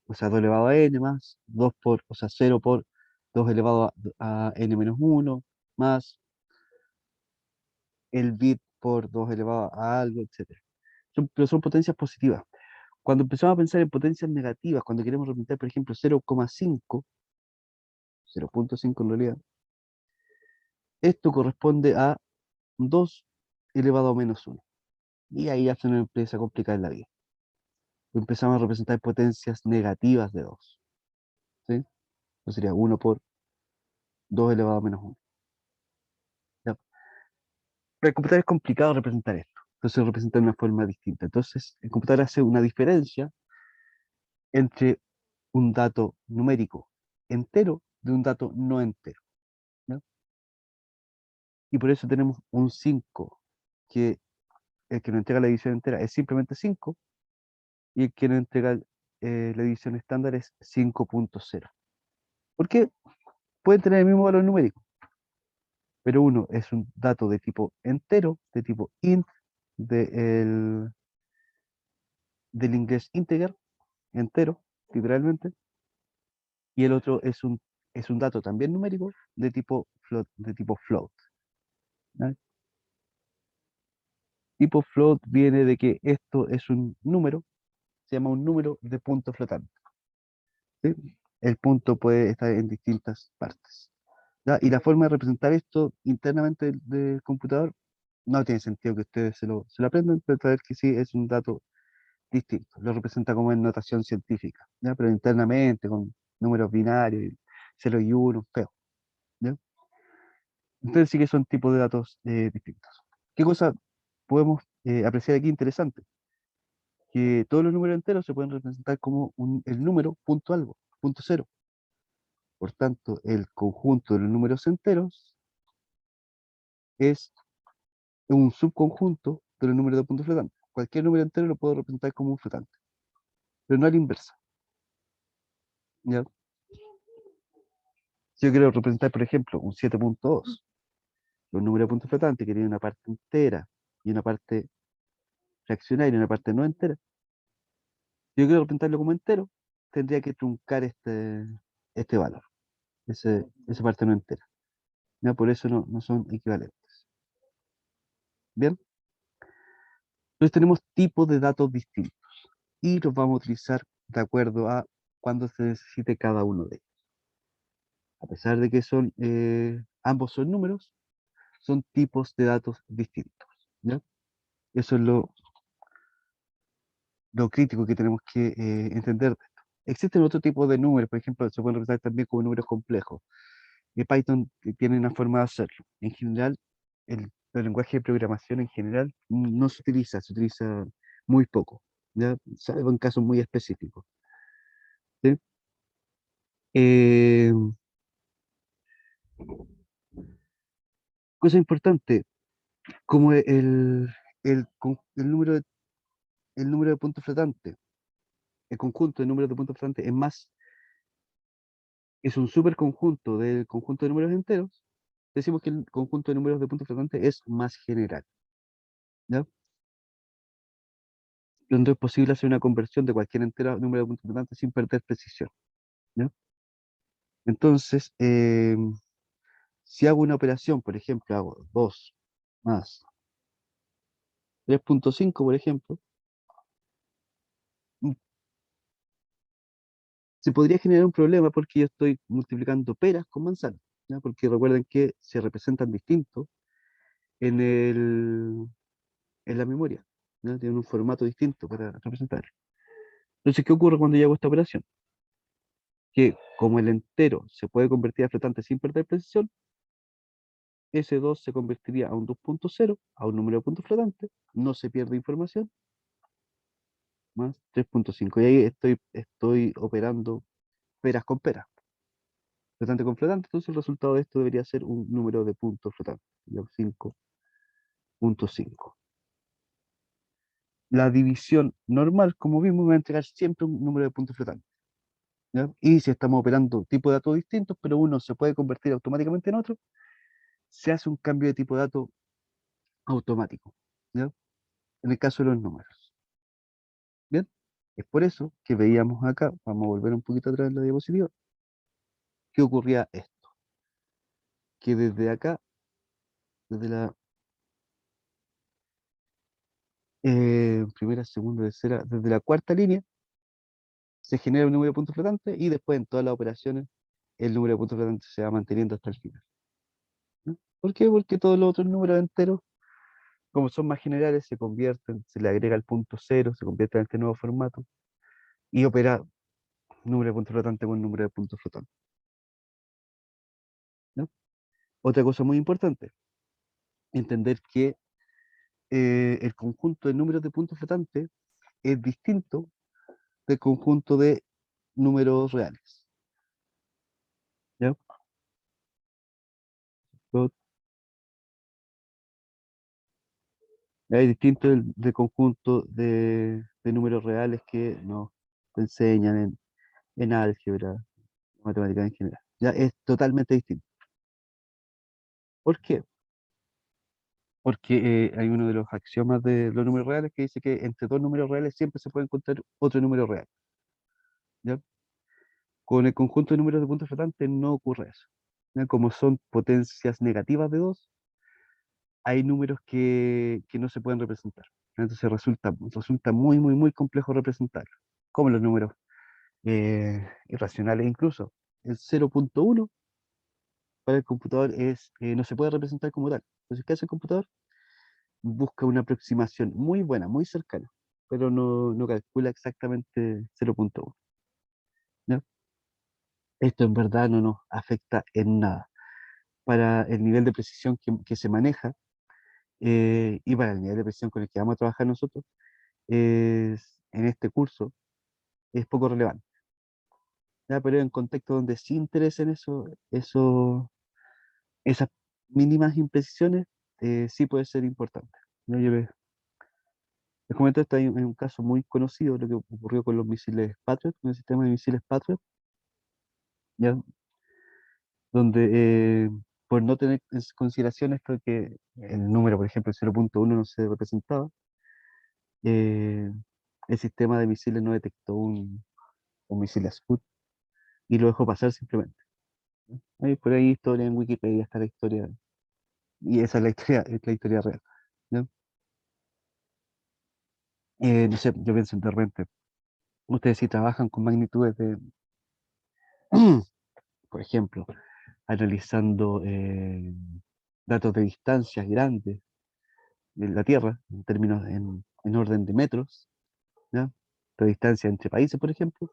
o sea, 2 elevado a n, más 2 por, o sea, 0 por 2 elevado a n menos 1, más el bit por 2 elevado a algo, etc. Pero son potencias positivas. Cuando empezamos a pensar en potencias negativas, cuando queremos representar, por ejemplo, 0,5, 0.5 en realidad, esto corresponde a 2 elevado a menos 1. Y ahí ya se nos empieza a complicar la vida. Empezamos a representar potencias negativas de 2. ¿Sí? Entonces sería 1 por 2 elevado a menos 1. ¿Ya? Para el computador es complicado representar esto. Entonces se representa de una forma distinta. Entonces el computador hace una diferencia entre un dato numérico entero de un dato no entero. ¿Ya? Y por eso tenemos un 5, que el que nos entrega la división entera es simplemente 5, y el que nos entrega la división estándar es 5.0. ¿Por qué? Pueden tener el mismo valor numérico, pero uno es un dato de tipo entero, de tipo int, del inglés integer, entero, literalmente, y el otro es un dato también numérico de tipo float. ¿Ya? Tipo float viene de que esto es un número, se llama un número de punto flotante. ¿Sí? El punto puede estar en distintas partes. ¿Ya? Y la forma de representar esto internamente del computador no tiene sentido que ustedes se lo aprendan, pero saber que sí es un dato distinto. Lo representa como en notación científica, ¿ya? Pero internamente con números binarios, 0 y 1, feo. ¿Ya? Entonces sí que son tipos de datos distintos. ¿Qué cosa podemos apreciar aquí interesante? Que todos los números enteros se pueden representar como el número punto algo, punto cero. Por tanto, el conjunto de los números enteros es un subconjunto de los números de punto flotante. Cualquier número entero lo puedo representar como un flotante, pero no a la inversa. ¿Ya? Si yo quiero representar, por ejemplo, un 7.2, un número de punto flotante que tiene una parte entera y una parte fraccionaria y una parte no entera, si yo quiero representarlo como entero, tendría que truncar este valor, esa parte no entera. ¿Ya? Por eso no son equivalentes. ¿Bien? Entonces tenemos tipos de datos distintos y los vamos a utilizar de acuerdo a cuándo se necesite cada uno de ellos. A pesar de que ambos son números, son tipos de datos distintos. ¿Ya? Eso es lo crítico que tenemos que entender de esto. Existen otro tipo de números, por ejemplo, se pueden representar también como números complejos. Python tiene una forma de hacerlo. En general, el lenguaje de programación en general no se utiliza muy poco, ¿ya? Salvo en casos muy específicos. ¿Sí? Eh, Cosa importante, como el número de puntos flotantes, el conjunto de números de puntos flotantes es un superconjunto del conjunto de números enteros, decimos que el conjunto de números de puntos flotantes es más general. ¿Ya? Donde es posible hacer una conversión de cualquier entero a número de puntos flotantes sin perder precisión. ¿Ya? Entonces, si hago una operación, por ejemplo, hago 2 más 3.5, por ejemplo, mm, se podría generar un problema porque yo estoy multiplicando peras con manzanas, ¿ya? Porque recuerden que se representan distintos en la memoria. ¿ya? Tienen un formato distinto para representarlo. Entonces, ¿qué ocurre cuando yo hago esta operación? Que como el entero se puede convertir a flotante sin perder precisión, ese 2 se convertiría a un 2.0, a un número de puntos flotante, no se pierde información, más 3.5. Y ahí estoy operando peras con peras, flotante con flotante, entonces el resultado de esto debería ser un número de puntos flotantes, 5.5. La división normal, como vimos, me va a entregar siempre un número de puntos flotantes, ¿ya? Y si estamos operando tipos de datos distintos, pero uno se puede convertir automáticamente en otro, se hace un cambio de tipo de dato automático, ¿ya? En el caso de los números. Bien, es por eso que veíamos acá, vamos a volver un poquito atrás en la diapositiva, que ocurría esto, que desde acá, desde la primera, segunda, tercera, desde la cuarta línea, se genera un número de puntos flotantes y después en todas las operaciones el número de puntos flotantes se va manteniendo hasta el final, ¿no? ¿Por qué? Porque todos los otros números enteros, como son más generales, se convierten, se le agrega el punto cero, se convierte en este nuevo formato y opera número de puntos flotantes con número de puntos flotantes, ¿no? Otra cosa muy importante, entender que el conjunto de números de puntos flotantes es distinto del conjunto de números reales, ¿ya? Lo- Es distinto del conjunto de números reales que nos enseñan en álgebra, matemática en general. Ya es totalmente distinto. ¿Por qué? Porque hay uno de los axiomas de los números reales que dice que entre dos números reales siempre se puede encontrar otro número real, ¿ya? Con el conjunto de números de puntos flotantes no ocurre eso, ¿ya? Como son potencias negativas de 2, hay números que no se pueden representar. Entonces resulta muy, muy, muy complejo representarlos, como los números irracionales incluso. El 0.1 para el computador no se puede representar como tal. Entonces, ¿qué hace el computador? Busca una aproximación muy buena, muy cercana, pero no calcula exactamente 0.1, ¿ya? Esto en verdad no nos afecta en nada. Para el nivel de precisión que se maneja y para el nivel de precisión con el que vamos a trabajar nosotros, en este curso es poco relevante, ¿ya? Pero en contextos donde sí interesen esas mínimas imprecisiones, sí puede ser importante, ¿no? Les comento esto, hay un caso muy conocido, lo que ocurrió con los misiles Patriot, con el sistema de misiles Patriot, ¿ya? Donde por no tener en consideración esto de que el número, por ejemplo, el 0.1 no se representaba, eh, el sistema de misiles no detectó un misil Scud y lo dejó pasar simplemente, ¿no? Hay por ahí historia en Wikipedia, está la historia, y esa es la historia real, ¿no? No sé, yo pienso de repente, ustedes si trabajan con magnitudes de, por ejemplo, analizando datos de distancias grandes de la Tierra, en términos en orden de metros, ¿ya? De distancia entre países, por ejemplo,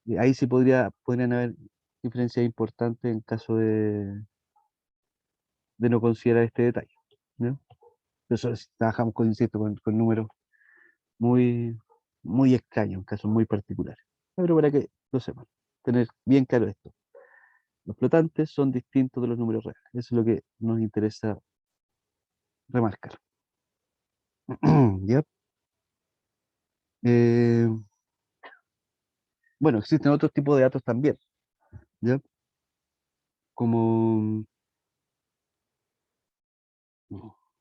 y ahí sí podrían haber diferencias importantes en caso de no considerar este detalle, ¿ya? Eso si trabajamos con, insisto, con números muy, muy extraños, en casos muy particulares. Pero para que lo sepan, tener bien claro esto. Los flotantes son distintos de los números reales. Eso es lo que nos interesa remarcar. ¿Ya? Eh, bueno, existen otros tipos de datos también, ¿ya? Como,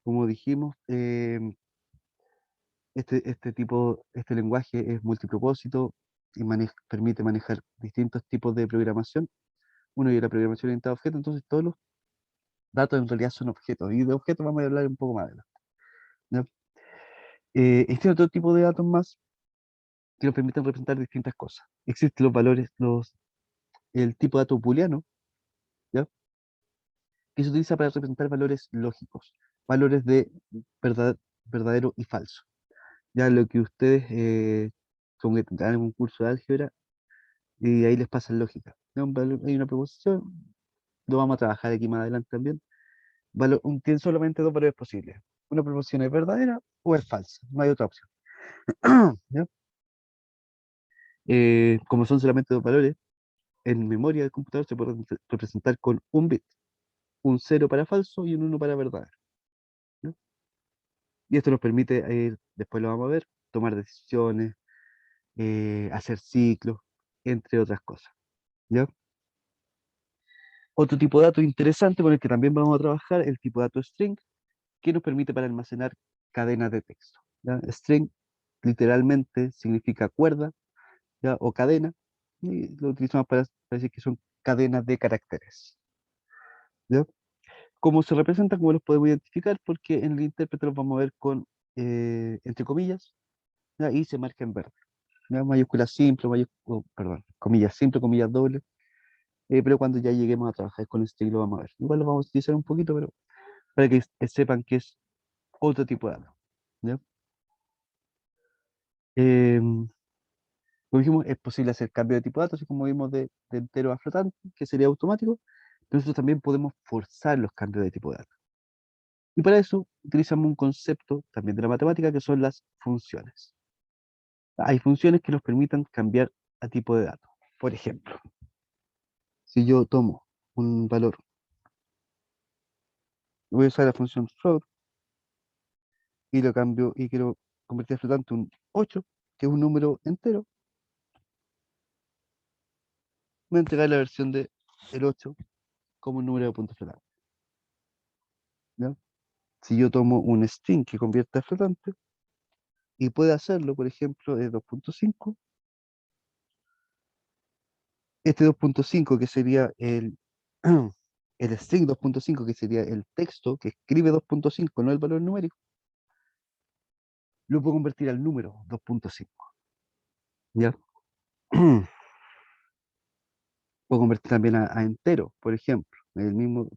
como dijimos, este lenguaje es multipropósito y permite manejar distintos tipos de programación. Uno y la programación orientada a objetos, entonces todos los datos en realidad son objetos, y de objetos vamos a hablar un poco más adelante, ¿ya? Existe otro tipo de datos más que nos permiten representar distintas cosas. Existen los valores, el tipo de dato booleano, ¿ya? Que se utiliza para representar valores lógicos, valores de verdadero y falso. Ya lo que ustedes como que tendrán un curso de álgebra y ahí les pasan lógica. Ya, hay una proposición, lo vamos a trabajar aquí más adelante también. Tiene solamente dos valores posibles. Una proposición es verdadera o es falsa, no hay otra opción. ¿Ya? Como son solamente dos valores, en memoria del computador se puede representar con un bit, un 0 para falso y un 1 para verdadero. ¿Ya? Y esto nos permite, después lo vamos a ver, tomar decisiones, hacer ciclos, entre otras cosas. ¿Ya? Otro tipo de dato interesante con el que también vamos a trabajar, el tipo de dato string, que nos permite para almacenar cadenas de texto. ¿Ya? String literalmente significa cuerda, ¿ya? O cadena, y lo utilizamos para decir que son cadenas de caracteres. ¿Ya? ¿Cómo se representan? ¿Cómo los podemos identificar? Porque en el intérprete los vamos a ver con, entre comillas, ¿ya? Y se marca en verde. ¿Ya? Mayúsculas simples, perdón, comillas simples, comillas dobles, pero cuando ya lleguemos a trabajar con este lo vamos a ver. Igual lo vamos a utilizar un poquito, pero para que sepan que es otro tipo de datos. ¿Ya? Em, Como dijimos, es posible hacer cambio de tipo de datos, así como vimos de entero a flotante, que sería automático, pero nosotros también podemos forzar los cambios de tipo de datos. Y para eso utilizamos un concepto también de la matemática que son las funciones. Hay funciones que nos permitan cambiar a tipo de datos. Por ejemplo, si yo tomo un valor, voy a usar la función float y lo cambio y quiero convertir a flotante un 8, que es un número entero, me va a entregar la versión de el 8 como un número de punto flotante. ¿Ya? Si yo tomo un string que convierte a flotante y puede hacerlo, por ejemplo, de 2.5, este 2.5 que sería el string 2.5 que sería el texto que escribe 2.5, no el valor numérico, lo puedo convertir al número 2.5. ¿Ya? Puedo convertir también a entero, por ejemplo, el mismo,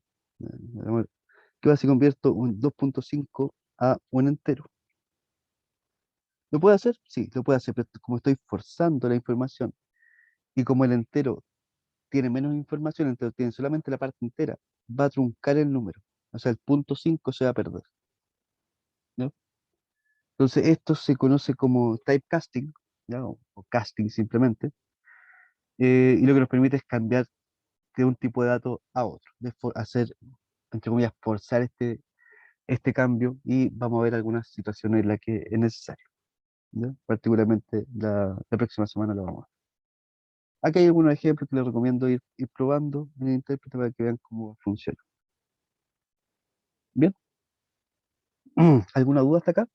que va si convierto un 2.5 a un entero. ¿Lo puede hacer? Sí, lo puede hacer, pero como estoy forzando la información y como el entero tiene menos información, entonces tiene solamente la parte entera, va a truncar el número. O sea, el punto 5 se va a perder. ¿No? Entonces, esto se conoce como typecasting, ¿ya? O casting simplemente, y lo que nos permite es cambiar de un tipo de dato a otro, hacer, entre comillas, forzar este cambio y vamos a ver algunas situaciones en las que es necesario. ¿Ya? Particularmente la próxima semana lo vamos a ver. Aquí hay algunos ejemplos que les recomiendo ir probando en el intérprete para que vean cómo funciona. Bien, ¿alguna duda hasta acá?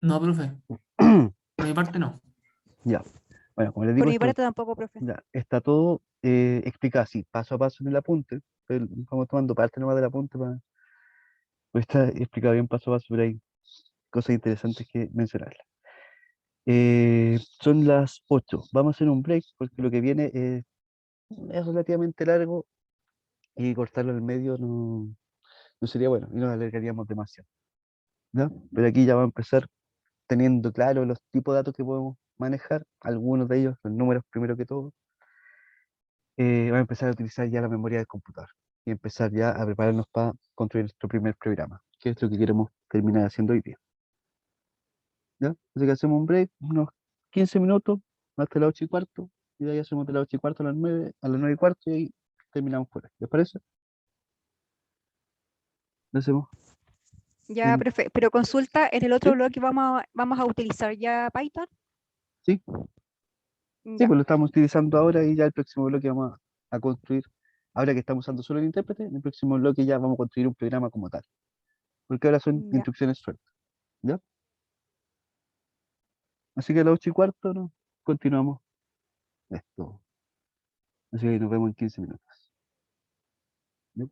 No, profe, por mi parte no. Ya. Bueno, como les Por digo, mi esto parte tampoco, profe. ya está todo explicado así, paso a paso en el apunte. Vamos tomando parte nomás del apunte pues está explicado bien paso a paso, pero hay cosas interesantes que mencionarlas. Son las 8. Vamos a hacer un break porque lo que viene es relativamente largo y cortarlo al medio no sería bueno y nos alargaríamos demasiado. ¿Ya? Pero aquí ya va a empezar teniendo claro los tipos de datos que podemos manejar, algunos de ellos, los números primero que todo. Va a empezar a utilizar ya la memoria del computador y empezar ya a prepararnos para construir nuestro primer programa, que es lo que queremos terminar haciendo hoy día. ¿Ya? Así que hacemos un break, unos 15 minutos, hasta las 8:15, y de ahí hacemos de las 8:15 a las 9, a las 9:15 y ahí terminamos por ahí. ¿Les parece? ¿Lo hacemos? Ya, ¿En- profe, pero consulta, en el otro ¿Sí? bloque vamos a utilizar ya Python. ¿Sí? Sí, Ya, pues lo estamos utilizando ahora y ya el próximo bloque vamos a construir, ahora que estamos usando solo el intérprete, en el próximo bloque ya vamos a construir un programa como tal, porque ahora son ya. instrucciones sueltas. ¿Ya? Así que a las 8:15 ¿no? Continuamos esto. Así que nos vemos en 15 minutos. ¿Ya?